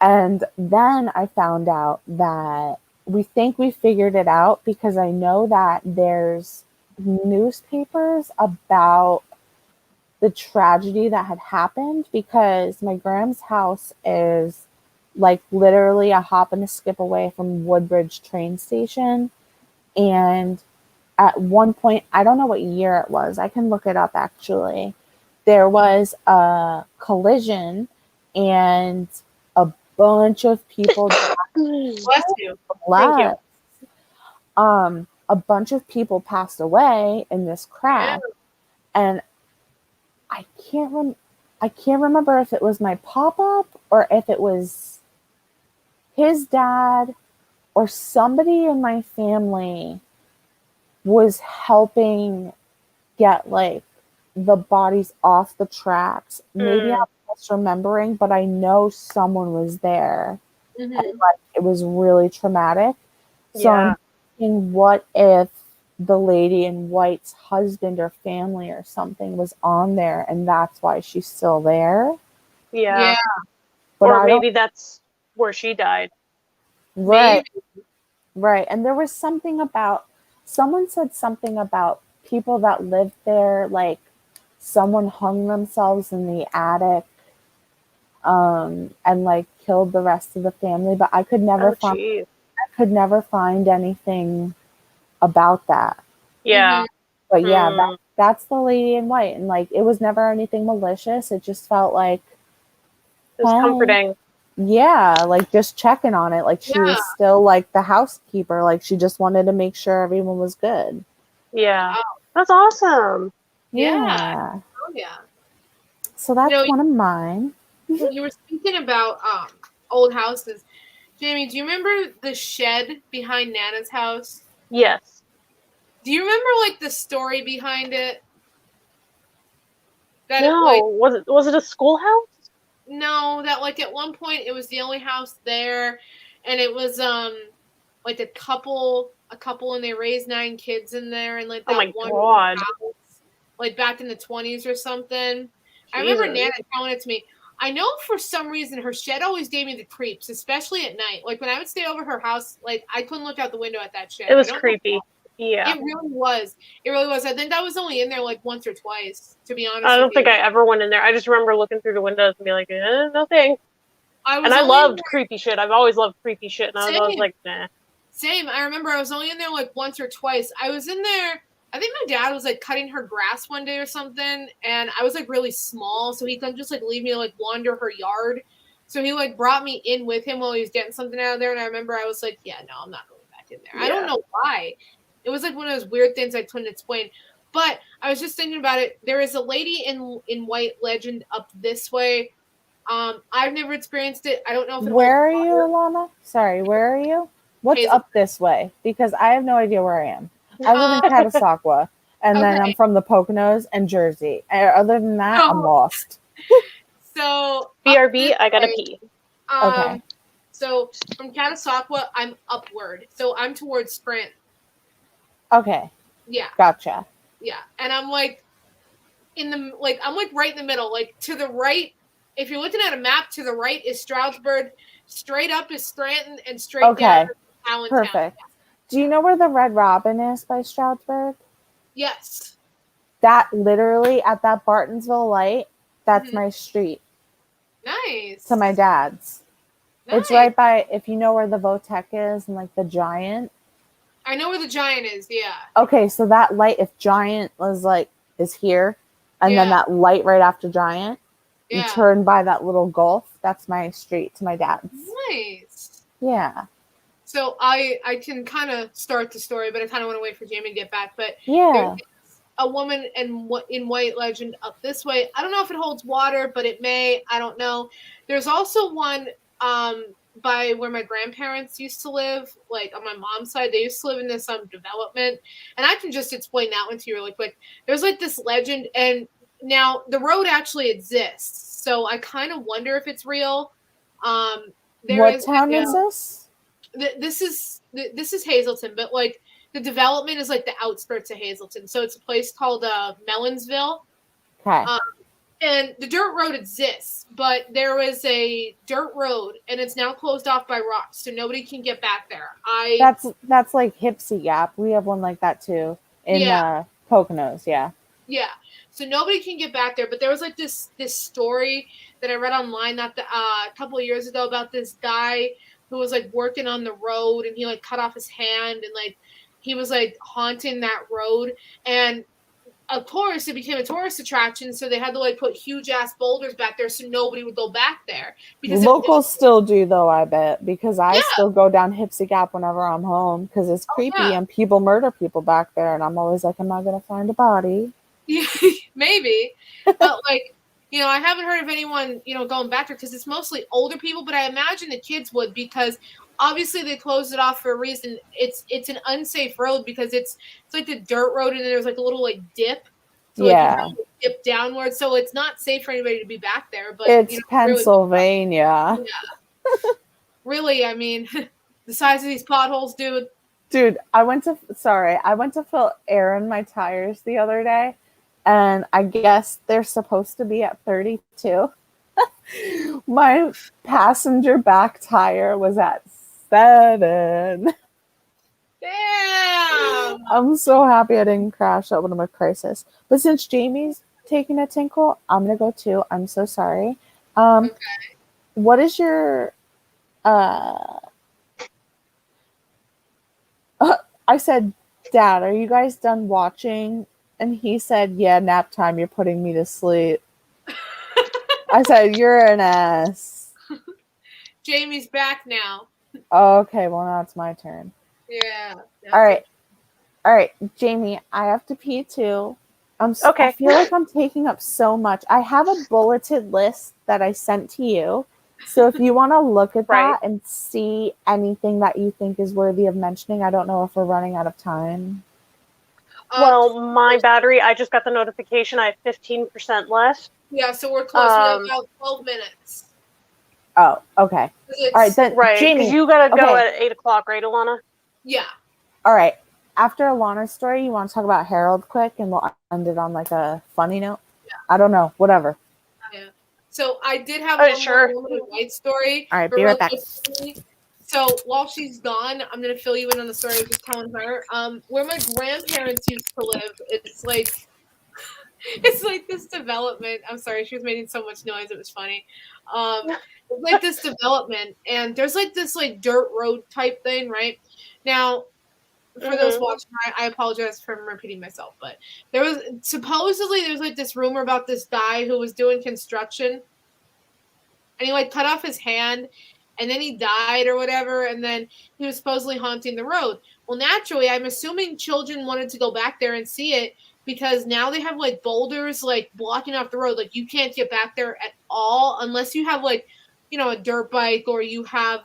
And then I found out that we think we figured it out because I know that there's newspapers about the tragedy that had happened because my grand's house is like literally a hop and a skip away from Woodbridge train station. And at one point, I don't know what year it was, I can look it up actually. There was a collision and a bunch of people Bless you. Thank you. left. A bunch of people passed away in this crash, and I I can't remember if it was my pop-up or if it was his dad or somebody in my family was helping get like the bodies off the tracks. Maybe Mm. I'm misremembering, but I know someone was there. Mm-hmm. And like it was really traumatic. So Yeah. I'm thinking, what if the lady in white's husband or family or something was on there and that's why she's still there? Yeah. Yeah. But Or I don't. maybe that's where she died. Right, Maybe. right. And there was something about, someone said something about people that lived there, like someone hung themselves in the attic, and like killed the rest of the family, but I could never Oh, find geez. anything about that. Yeah. But yeah, Mm. that's the lady in white, and like it was never anything malicious. It just felt like, It was hey, comforting. yeah, like just checking on it. Like she Yeah. was still like the housekeeper. Like she just wanted to make sure everyone was good. Yeah. Wow. That's awesome. Yeah. Yeah. Oh yeah. So You know, that's one of mine. you were speaking about old houses. Jamie, do you remember the shed behind Nana's house? Yes. Do you remember like the story behind it? That No, like was it a schoolhouse? no, that like at one point it was the only house there, and it was like a couple, and they raised 9 kids in there, and like Oh that my one god. house, like back in the 20s or something. I remember Jesus. Nana telling it to me. I know for some reason her shed always gave me the creeps, especially at night. Like when I would stay over her house, like I couldn't look out the window at that shed. It I was don't know. creepy. Yeah. It really was. It really was. I think I was only in there like once or twice, to be honest I with don't think you. I ever went in there. I just remember looking through the windows and be like, nothing. I And was I only in loved there. creepy shit. I've always loved creepy shit, and I was always Same. like, nah. Same. I remember I was only in there like once or twice. I was in there. I think my dad was like cutting her grass one day or something, and I was like really small, so he couldn't just like leave me to like wander her yard. So he like brought me in with him while he was getting something out of there, and I remember I was like, "Yeah, no, I'm not going back in there." I don't Yeah. know why. It was like one of those weird things I couldn't explain. But I was just thinking about it. There is a lady in White Legend up this way. I've never experienced it. I don't know if it holds Where are you, water. Alana? Sorry, where are you? What's Hazel. up this way? Because I have no idea where I am. I live in Uh, Catasauqua, and then I'm okay. from the Poconos and Jersey. Other than that, I'm So, lost. so up this BRB, I gotta way. pee. Okay. So from Catasauqua, I'm upward. So I'm towards Scranton. Okay. Yeah, Gotcha. yeah. And I'm like I'm like right in the middle. Like to the right, if you're looking at a map, to the right is Stroudsburg, straight up is Scranton, and straight down Okay. is Allentown. Perfect. Do you know where the Red Robin is by Stroudsburg? Yes. That literally at that Bartonsville light, that's Mhm. my street Nice. to my dad's. Nice. It's right by, if you know where the Votech is and like the Giant. I know where the Giant is. Yeah. Okay, so that light, if Giant was like, is here, and then Yeah. that light right after Giant, you Yeah. turn by that little gulf, that's my street to my dad's. Nice. Yeah. So I can kind of start the story, but I kind of want to wait for Jamie to get back. But Yeah. there's a woman in White Legend up this way. I don't know if it holds water, but it may. I don't know. There's also one by where my grandparents used to live, like on my mom's side. They used to live in this development, and I can just explain that one to you really quick. There's like this legend, and now the road actually exists, so I kind of wonder if it's real. There What is town is this? this is Hazleton, but like the development is like the outskirts of Hazleton. So it's a place called Melonsville. Okay. And the dirt road exists, but there was a dirt road and it's now closed off by rocks, so nobody can get back there. That's like Hipsy Gap. We have one like that too in Poconos. Yeah. Yeah. So nobody can get back there, but there was like this story that I read online not a couple of years ago about this guy who was like working on the road and he like cut off his hand and like he was like haunting that road, and of course it became a tourist attraction, so they had to like put huge ass boulders back there so nobody would go back there because Locals still do though, I bet, because I Yeah. still go down Hipsy Gap whenever I'm home because it's creepy yeah. and people murder people back there, and I'm always like, I'm not gonna find a body. Yeah, maybe, but like, you know, I haven't heard of anyone, you know, going back there because it's mostly older people, but I imagine the kids would because obviously they closed it off for a reason. It's an unsafe road because it's like the dirt road and then there's like a little like dip, so like you have to dip downward, so it's not safe for anybody to be back there. But It's you know, Pennsylvania. really, I mean, the size of these potholes, dude. Dude, I went to fill air in my tires the other day, and I guess they're supposed to be at 32. My passenger back tire was at 7. Damn. I'm so happy I didn't crash at one of my crisis. But since Jamie's taking a tinkle, I'm gonna go too. I'm so sorry. Okay. What is your I said, Dad, are you guys done watching? And he said, yeah, nap time. You're putting me to sleep. I said, you're an ass. Jamie's back now. Okay, well, now it's my turn. Yeah. All right, Jamie, I have to pee too. Okay. I feel like I'm taking up so much. I have a bulleted list that I sent to you. So if you want to look at that and see anything that you think is worthy of mentioning, I don't know if we're running out of time. Well, my battery, I just got the notification. I have 15% left. Yeah, so we're close. We have about 12 minutes. Oh, okay. All right, then, right, Jamie. Because you gotta go at 8 o'clock, right, Alana? Yeah. All right. After Alana's story, you want to talk about Harold quick, and we'll end it on like a funny note? Yeah. I don't know. Whatever. Yeah. So I did have one more woman in white story. All right, be right back. So while she's gone, I'm gonna fill you in on the story I was just telling her. Where my grandparents used to live, it's like this development. I'm sorry, she was making so much noise. It was funny. It's like this development, and there's like this like dirt road type thing, right? Now, for those watching, I apologize for repeating myself, but there was like this rumor about this guy who was doing construction, and he like cut off his hand, and then he died or whatever, and then he was supposedly haunting the road. Well, naturally, I'm assuming children wanted to go back there and see it because now they have like boulders like blocking off the road. Like you can't get back there at all unless you have like, a dirt bike or you have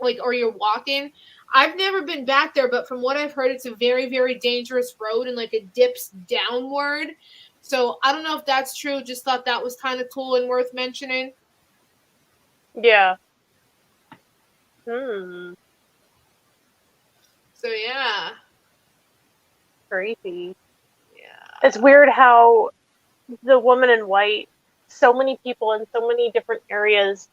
or you're walking. I've never been back there, but from what I've heard, it's a very, very dangerous road and like it dips downward. So I don't know if that's true. Just thought that was kind of cool and worth mentioning. Yeah. So yeah. Creepy. Yeah. It's weird how the woman in white, so many people in so many different areas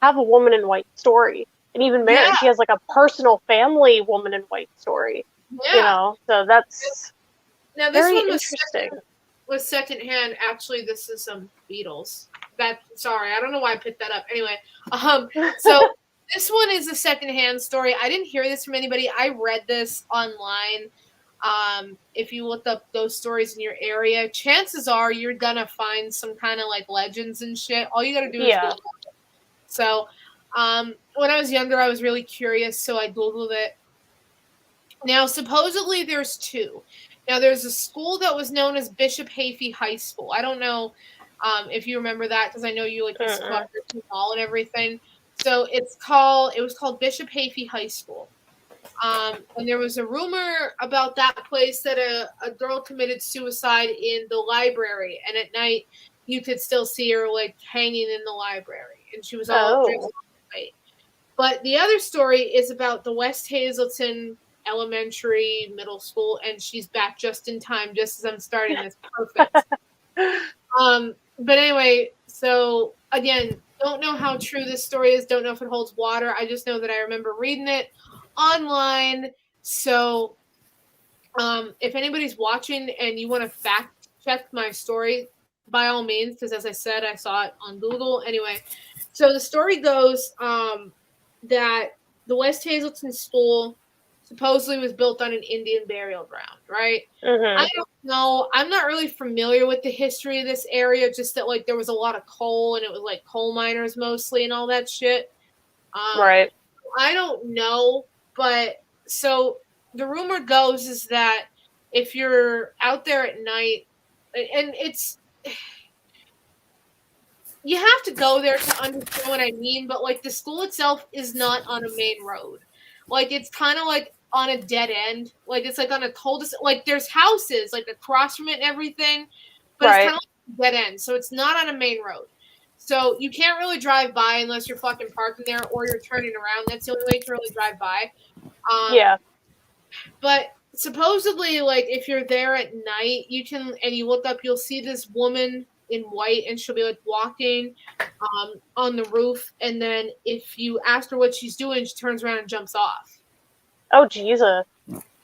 have a woman in white story. And even Mary, she has like a personal family woman in white story. Yeah. So that's now this very one was interesting. Was secondhand. Actually, this is some Beatles. Sorry, I don't know why I picked that up. Anyway, so this one is a secondhand story. I didn't hear this from anybody. I read this online. If you look up those stories in your area, chances are you're gonna find some kind of like legends and shit. All you gotta do is Google it. So, when I was younger, I was really curious, so I Googled it. Now, supposedly there's two. Now, there's a school that was known as Bishop Hafey High School. I don't know if you remember that because I know you like used to go after the mall and everything. So it was called Bishop Hafey High School. And there was a rumor about that place that a girl committed suicide in the library, and at night you could still see her like hanging in the library, and she was all dressed in white. But the other story is about the West Hazelton Elementary Middle School, and she's back just in time, just as I'm starting this. Perfect. But anyway, so again, don't know how true this story is. Don't know if it holds water. I just know that I remember reading it online. So if anybody's watching and you want to fact check my story, by all means, because as I said, I saw it on Google. Anyway, so the story goes that the West Hazelton School supposedly was built on an Indian burial ground, right? I don't know. I'm not really familiar with the history of this area, just that like there was a lot of coal and it was like coal miners mostly and all that shit. Right. I don't know, but so the rumor goes is that if you're out there at night, and it's you have to go there to understand what I mean, but like the school itself is not on a main road. Like it's kind of like on a dead end. Like it's like on a cul-de-sac. Like there's houses like across from it and everything, but it's kind of like a dead end. So it's not on a main road. So you can't really drive by unless you're fucking parking there or you're turning around. That's the only way to really drive by. But supposedly, like if you're there at night, you can and you look up, you'll see this woman in white, and she'll be like walking on the roof. And then if you ask her what she's doing, she turns around and jumps off. Oh, Jesus.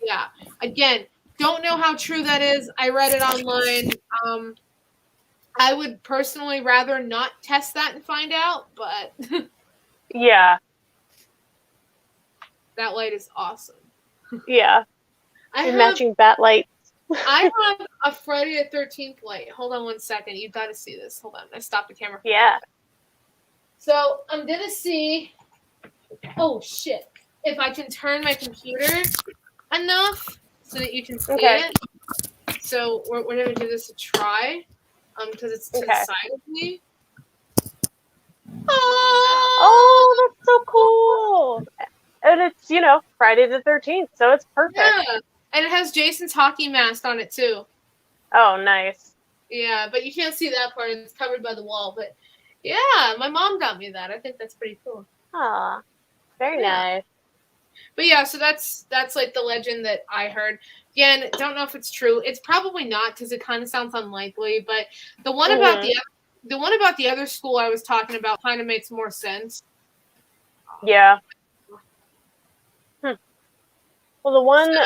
Yeah. Again, don't know how true that is. I read it online. I would personally rather not test that and find out, but yeah, that light is awesome. Yeah. Matching bat lights. I have a Friday the 13th light. Hold on one second. You've got to see this. Hold on. I stopped the camera. Yeah. So I'm going to see. Oh, shit. If I can turn my computer enough so that you can see it. So we're going to do this a try because it's to the side of me. Oh, that's so cool. And it's, Friday the 13th, so it's perfect. Yeah. And it has Jason's hockey mask on it too. Oh, nice. Yeah, but you can't see that part. It's covered by the wall. But yeah, my mom got me that. I think that's pretty cool. Ah, very nice. But yeah, so that's like the legend that I heard. Again, don't know if it's true. It's probably not because it kind of sounds unlikely. But the one about the other school I was talking about kind of makes more sense. Yeah. Well, the one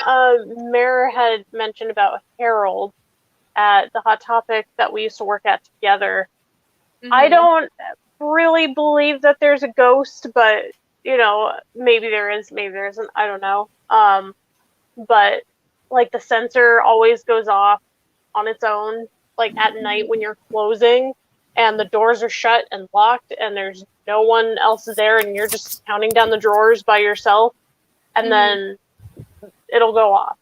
Mare had mentioned about Harold at the Hot Topic that we used to work at together. I don't really believe that there's a ghost, but maybe there is, maybe there isn't. I don't know. But like the sensor always goes off on its own, like at night when you're closing, and the doors are shut and locked, and there's no one else there, and you're just counting down the drawers by yourself, and then it'll go off.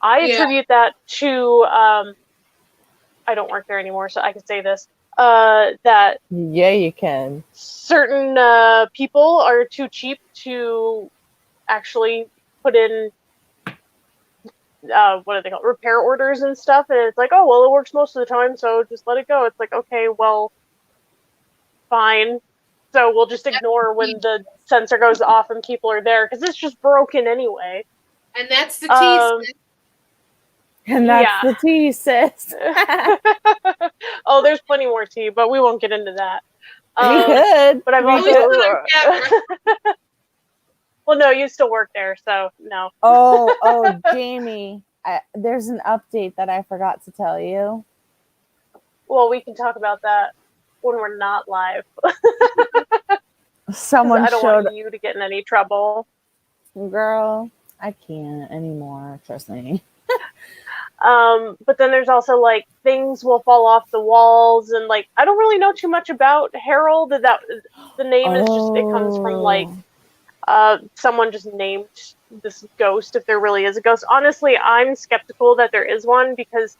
I attribute that to I don't work there anymore, so I can say this. That you can. Certain people are too cheap to actually put in what are they called, repair orders and stuff, and it's like, oh well, it works most of the time, so just let it go. It's like, okay, well, fine. So we'll just ignore when the sensor goes off and people are there because it's just broken anyway. And that's the tea. And that's the tea, sis. Oh, there's plenty more tea, but we won't get into that. We could. But I've also... Well, no, you still work there, so no. Oh, Jamie, there's an update that I forgot to tell you. Well, we can talk about that when we're not live. Someone I don't want you to get in any trouble. Girl, I can't anymore, trust me. But then there's also like things will fall off the walls, and like I don't really know too much about Harold. That the name is just, it comes from like someone just named this ghost, if there really is a ghost. Honestly, I'm skeptical that there is one, because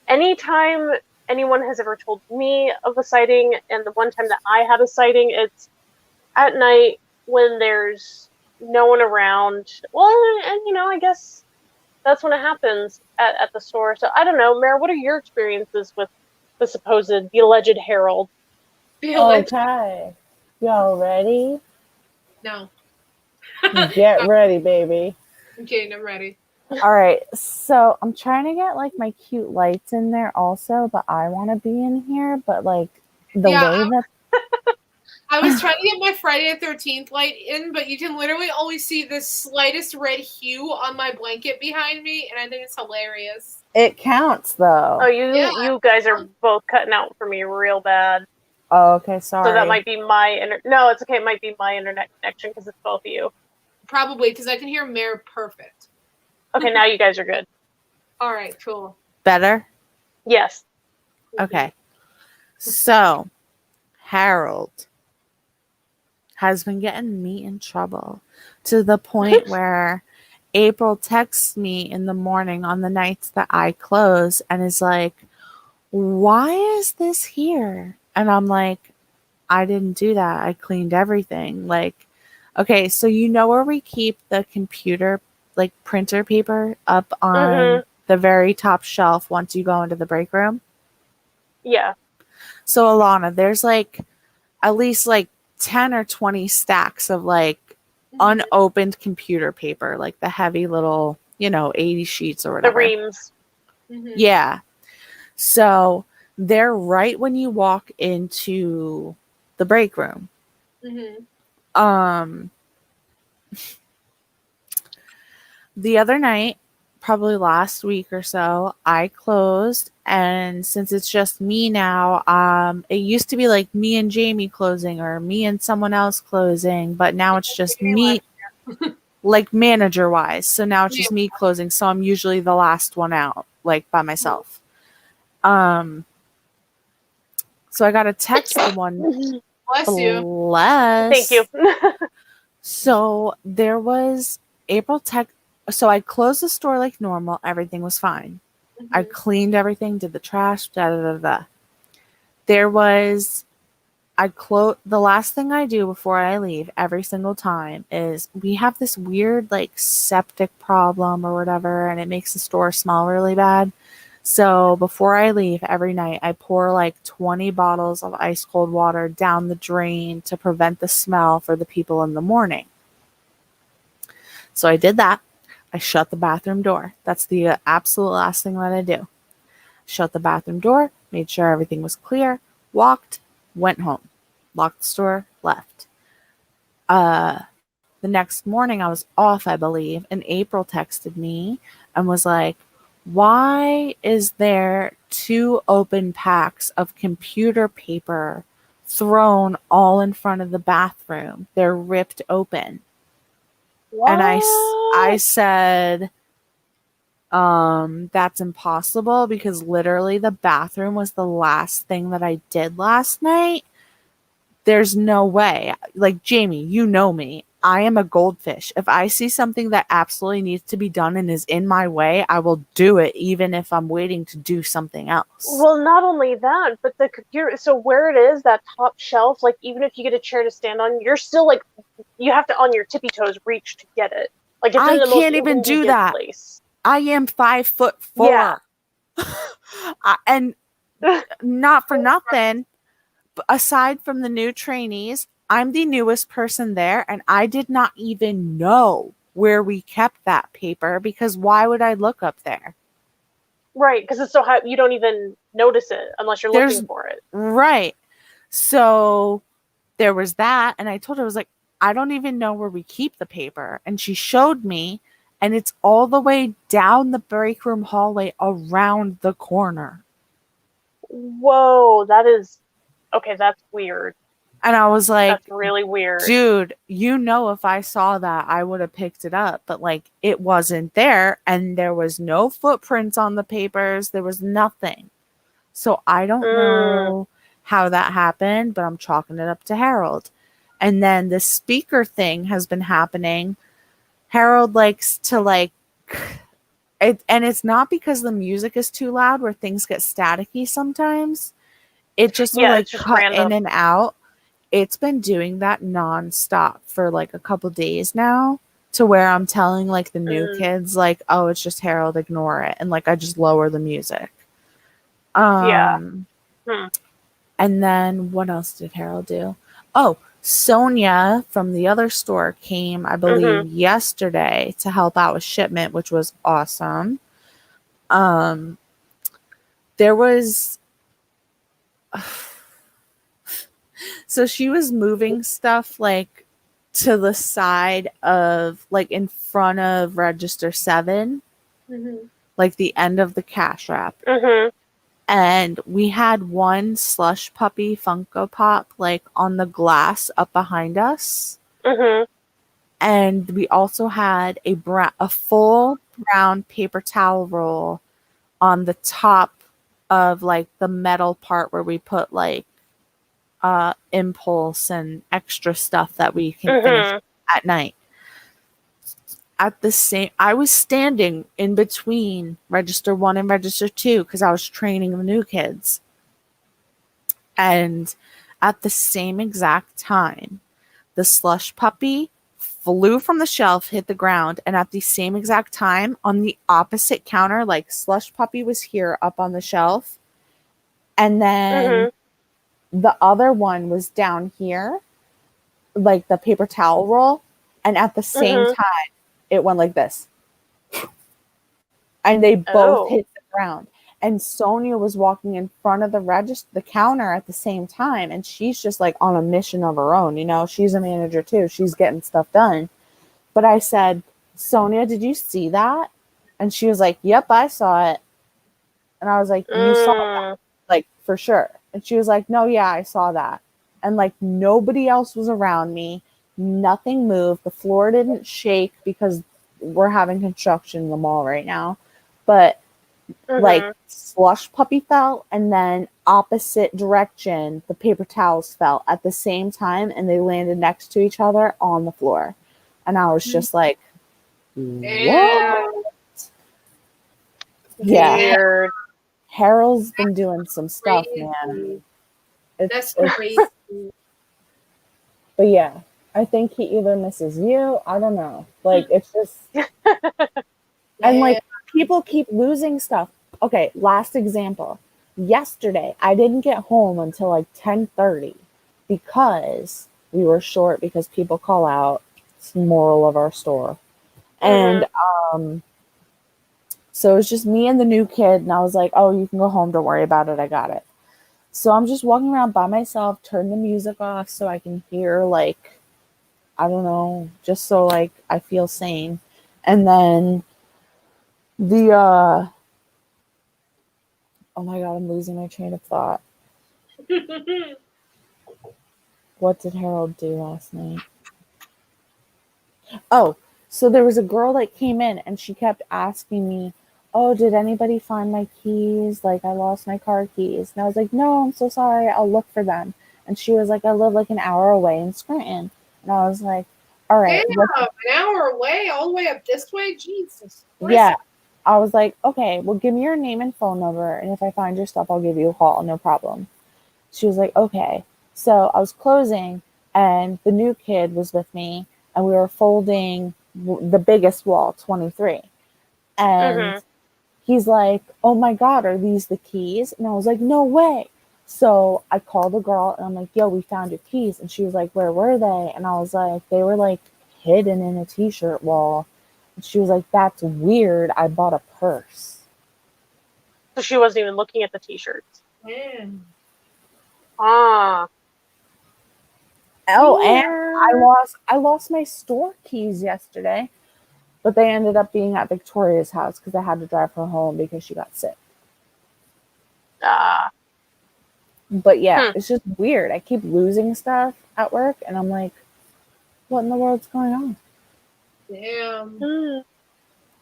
anytime anyone has ever told me of a sighting, and the one time that I had a sighting, it's at night when there's no one around. Well, and I guess that's when it happens at the store. So I don't know, Mare, what are your experiences with the alleged Harold? Okay. Y'all ready? No. Get ready, baby. Okay, I'm ready. All right, so I'm trying to get like my cute lights in there also, but I want to be in here, but like the way that I was trying to get my Friday the 13th light in, but you can literally only see the slightest red hue on my blanket behind me, and I think it's hilarious. It counts though. Oh, you guys are both cutting out for me real bad. Oh, okay, sorry. So that might be my no, it's okay. It might be my internet connection because it's both of you. Probably, because I can hear Mare perfect. Okay, now you guys are good. All right, cool. Better? Yes. Okay. So, Harold has been getting me in trouble to the point where April texts me in the morning on the nights that I close and is like, why is this here? And I'm like, I didn't do that. I cleaned everything. Like, okay, so where we keep the computer, like printer paper up on the very top shelf once you go into the break room? Yeah. So Alana, there's like at least like 10 or 20 stacks of like unopened computer paper, like the heavy little, 80 sheets or whatever. The reams. Yeah. So they're right when you walk into the break room. The other night, probably last week or so, I closed, and since it's just me now, it used to be like me and Jamie closing or me and someone else closing, but now it's just me, like manager wise. So now it's just me closing. So I'm usually the last one out, like by myself. So I got a text the one. Bless you. Thank you. So there was April text. So I closed the store like normal. Everything was fine. I cleaned everything, did the trash, da da da da. There was the last thing I do before I leave every single time is we have this weird like septic problem or whatever, and it makes the store smell really bad. So before I leave every night, I pour like 20 bottles of ice cold water down the drain to prevent the smell for the people in the morning. So I did that. I shut the bathroom door. That's the absolute last thing that I do. Shut the bathroom door, made sure everything was clear, walked, went home, locked the store, left. The next morning I was off, I believe, and April texted me and was like, why is there 2 open packs of computer paper thrown all in front of the bathroom? They're ripped open. What? And I said, that's impossible because literally the bathroom was the last thing that I did last night. There's no way. Like, Jamie, you know me. I am a goldfish. If I see something that absolutely needs to be done and is in my way, I will do it even if I'm waiting to do something else. Well, not only that, but the computer, so where it is, that top shelf, like even if you get a chair to stand on, you're still like, you have to on your tippy toes reach to get it. Like it's in the most can't even do inconvenient that. place. I am 5'4". Yeah. And not for nothing, aside from the new trainees, I'm the newest person there, and I did not even know where we kept that paper because why would I look up there? Right, because it's so high, you don't even notice it unless you're looking for it. Right. So there was that, and I told her, I was like, I don't even know where we keep the paper. And she showed me, and it's all the way down the break room hallway around the corner. Whoa, that is... Okay, that's weird. And I was like, that's really weird. Dude, you know, if I saw that, I would have picked it up. But, like, it wasn't there, and there was no footprints on the papers. There was nothing. So I don't know how that happened, but I'm chalking it up to Harold. And then the speaker thing has been happening. Harold likes to, like... and it's not because the music is too loud where things get staticky sometimes. It just will, like, cut random in and out. It's been doing that nonstop for like a couple days now, to where I'm telling like the new kids, like, oh, it's just Harold, ignore it. And like, I just lower the music. And then what else did Harold do? Oh, Sonia from the other store came, I believe, yesterday to help out with shipment, which was awesome. There was... So she was moving stuff like to the side of, like, in front of register 7, like the end of the cash wrap. And we had one slush puppy Funko Pop like on the glass up behind us. And we also had a full brown paper towel roll on the top of like the metal part where we put like impulse and extra stuff that we can finish at night. I was standing in between register 1 and register 2 because I was training the new kids. And at the same exact time, the slush puppy flew from the shelf, hit the ground, and at the same exact time, on the opposite counter, like slush puppy was here up on the shelf, and then the other one was down here, like the paper towel roll, and at the same time, it went like this. And they both hit the ground. And Sonia was walking in front of the counter at the same time, and she's just like on a mission of her own, you know? She's a manager too. She's getting stuff done. But I said, Sonia, did you see that? And she was like, yep, I saw it. And I was like, you saw that? Like, for sure. And she was like, no, yeah, I saw that. And like, nobody else was around me. Nothing moved. The floor didn't shake because we're having construction in the mall right now. But like, slush puppy fell, and then opposite direction, the paper towels fell at the same time, and they landed next to each other on the floor. And I was just like, what? Yeah. Harold's been doing some stuff, man. That's crazy. But yeah, I think he either misses you. I don't know. Like, it's just, and like, people keep losing stuff. Okay, last example. Yesterday, I didn't get home until like 10:30 because we were short because people call out. It's the moral of our store. And so it was just me and the new kid, and I was like, oh, you can go home, don't worry about it, I got it. So I'm just walking around by myself, turn the music off so I can hear, like, I don't know, just so like I feel sane. And then the oh my god, I'm losing my train of thought. What did Harold do last night? Oh, so there was a girl that came in and she kept asking me, oh, did anybody find my keys? Like, I lost my car keys. And I was like, no, I'm so sorry. I'll look for them. And she was like, I live like an hour away in Scranton. And I was like, all right. Damn, an hour away, all the way up this way? Jesus Christ. Yeah. I was like, okay, well, give me your name and phone number. And if I find your stuff, I'll give you a call. No problem. She was like, okay. So I was closing and the new kid was with me and we were folding the biggest wall, 23. And he's like, oh my God, are these the keys? And I was like, no way. So I called the girl and I'm like, yo, we found your keys. And she was like, where were they? And I was like, they were like hidden in a t-shirt wall. And she was like, that's weird. I bought a purse. So she wasn't even looking at the t-shirts. Man. Ah. Oh, and I lost my store keys yesterday. But they ended up being at Victoria's house because I had to drive her home because she got sick. But yeah, it's just weird. I keep losing stuff at work, and I'm like, what in the world's going on? Damn.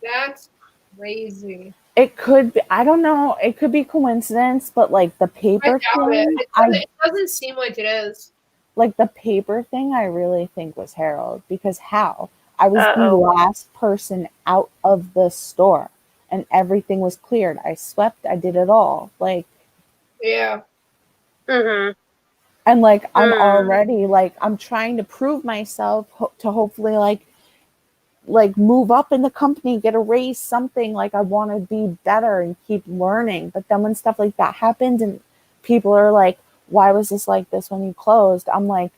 That's crazy. It could be, I don't know, it could be coincidence, but like the paper thing. It doesn't seem like it is. Like the paper thing, I really think was Harold because how? I was the last person out of the store and everything was cleared. I swept, I did it all. Like, yeah. And like, I'm already like, I'm trying to prove myself to hopefully like move up in the company, get a raise, something. Like I want to be better and keep learning. But then when stuff like that happens and people are like, why was this like this when you closed? I'm like,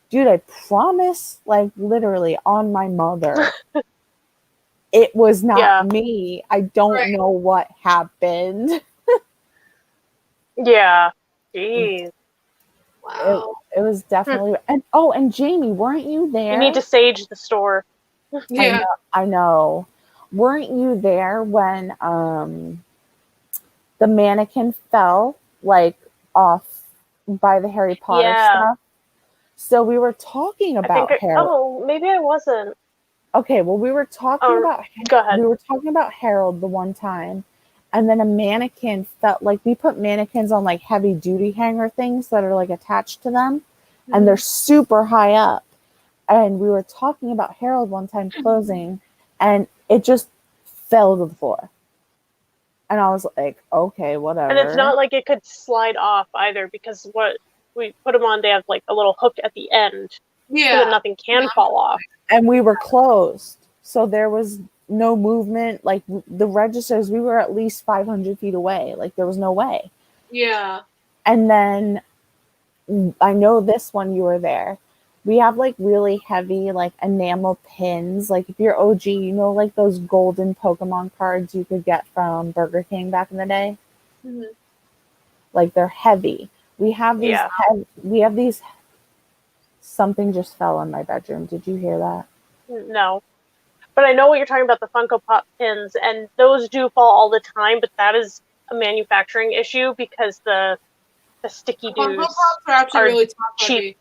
dude, I promise, like literally on my mother, it was not me. I don't know what happened. Yeah. Jeez. Wow. It was definitely, and Jamie, weren't you there? You need to sage the store. Yeah. I know. Weren't you there when the mannequin fell like off by the Harry Potter stuff? So we were talking about Harold. Oh, maybe I wasn't. Okay, well we were talking about go ahead. We were talking about Harold the one time, and then a mannequin felt like we put mannequins on like heavy duty hanger things that are like attached to them, and they're super high up. And we were talking about Harold one time closing, and it just fell to the floor. And I was like, okay, whatever. And it's not like it could slide off either, because what we put them on, they have like a little hook at the end, so that nothing can fall off. And we were closed, so there was no movement. Like the registers, we were at least 500 feet away. Like there was no way. Yeah. And then I know this one you were there. We have like really heavy like enamel pins. Like if you're OG, you know, like those golden Pokemon cards you could get from Burger King back in the day. Like they're heavy. We have these. We have these. Something just fell in my bedroom. Did you hear that? No, but I know what you're talking about. The Funko Pop pins, and those do fall all the time. But that is a manufacturing issue because the sticky doos Funko Pops are actually really top cheap. heavy.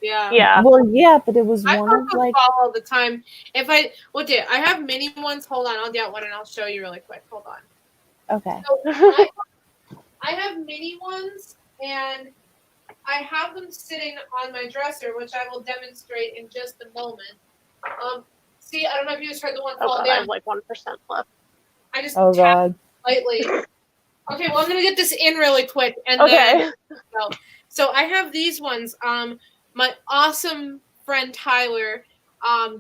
Yeah. Yeah. Well, yeah, but it was one of like all the time. If I I have mini ones. Hold on, I'll get one and I'll show you really quick. Hold on. Okay. So I have mini ones and I have them sitting on my dresser, which I will demonstrate in just a moment. See, I don't know if you just heard the one fall down. I have like 1% left. I just tapped lightly. Okay, well I'm gonna get this in really quick and then so I have these ones. My awesome friend Tyler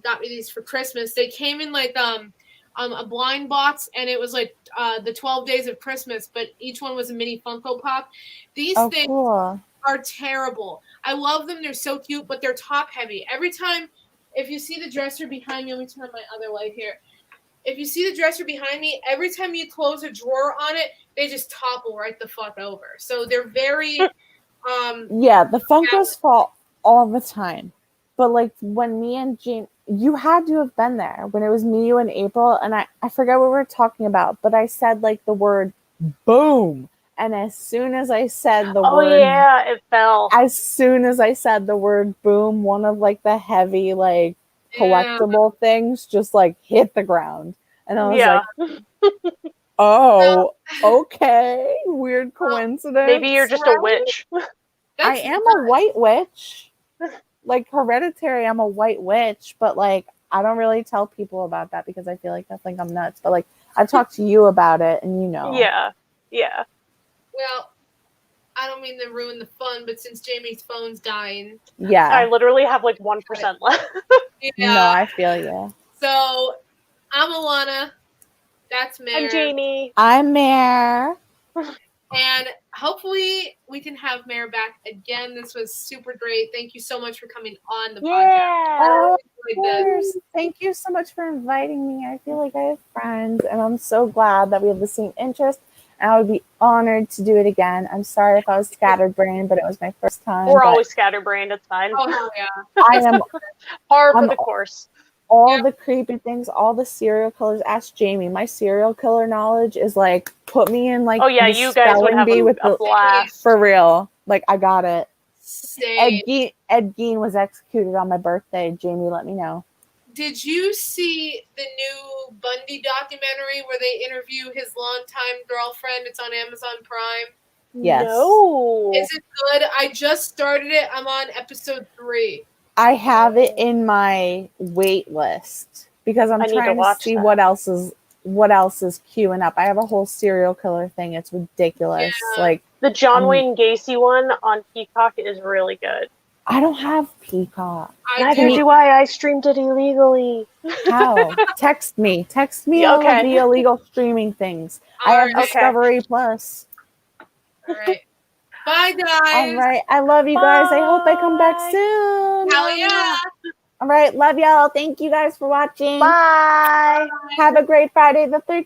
got me these for Christmas. They came in like a blind box, and it was like the 12 Days of Christmas, but each one was a mini Funko Pop. These Oh, things cool. are terrible. I love them. They're so cute, but they're top heavy. Every time, if you see the dresser behind me, let me turn on my other light here. If you see the dresser behind me, every time you close a drawer on it, they just topple right the fuck over. So they're very Yeah, the Funkos fall all the time. But like when me and Jean, you had to have been there when it was me, you, and April, and I forget what we were talking about, but I said like the word boom. And as soon as I said the word, yeah, it fell. as soon as I said the word boom, one of like the heavy like collectible things just like hit the ground. And I was like, oh, okay. Weird coincidence. Maybe you're just a witch. I am a white witch. Like Hereditary, I'm a white witch, but like I don't really tell people about that because I feel like they think I'm nuts. But like I've talked to you about it, and you know. Yeah. Well, I don't mean to ruin the fun, but since Jamie's phone's dying, yeah, I literally have like 1% left. Yeah. No, I feel you. So I'm Alana. That's Mare. I'm Jamie. I'm Mare. And hopefully we can have Mare back again. This was super great. Thank you so much for coming on the podcast. Oh, of course. Thank you so much for inviting me. I feel like I have friends, and I'm so glad that we have the same interest. And I would be honored to do it again. I'm sorry if I was scatterbrained, but it was my first time. We're always scatterbrained. It's fine. Oh, yeah. I am par for the course. All the creepy things, all the serial killers. Ask Jamie. My serial killer knowledge is like put me in like you guys would have a blast for real. Like I got it. Same. Ed Gein was executed on my birthday. Jamie, let me know. Did you see the new Bundy documentary where they interview his longtime girlfriend? It's on Amazon Prime. Yes. No. Is it good? I just started it. I'm on episode 3. I have it in my wait list because I'm trying to see what else is queuing up. I have a whole serial killer thing. It's ridiculous. Yeah. Like the John Wayne Gacy one on Peacock is really good. I don't have Peacock. Neither do I. I streamed it illegally. How? Text me all of the illegal streaming things. I have Discovery Plus. All right. Bye, guys. All right. I love you guys. I hope I come back soon. Hell yeah. All right. Love y'all. Thank you guys for watching. Bye. Have a great Friday the 13th.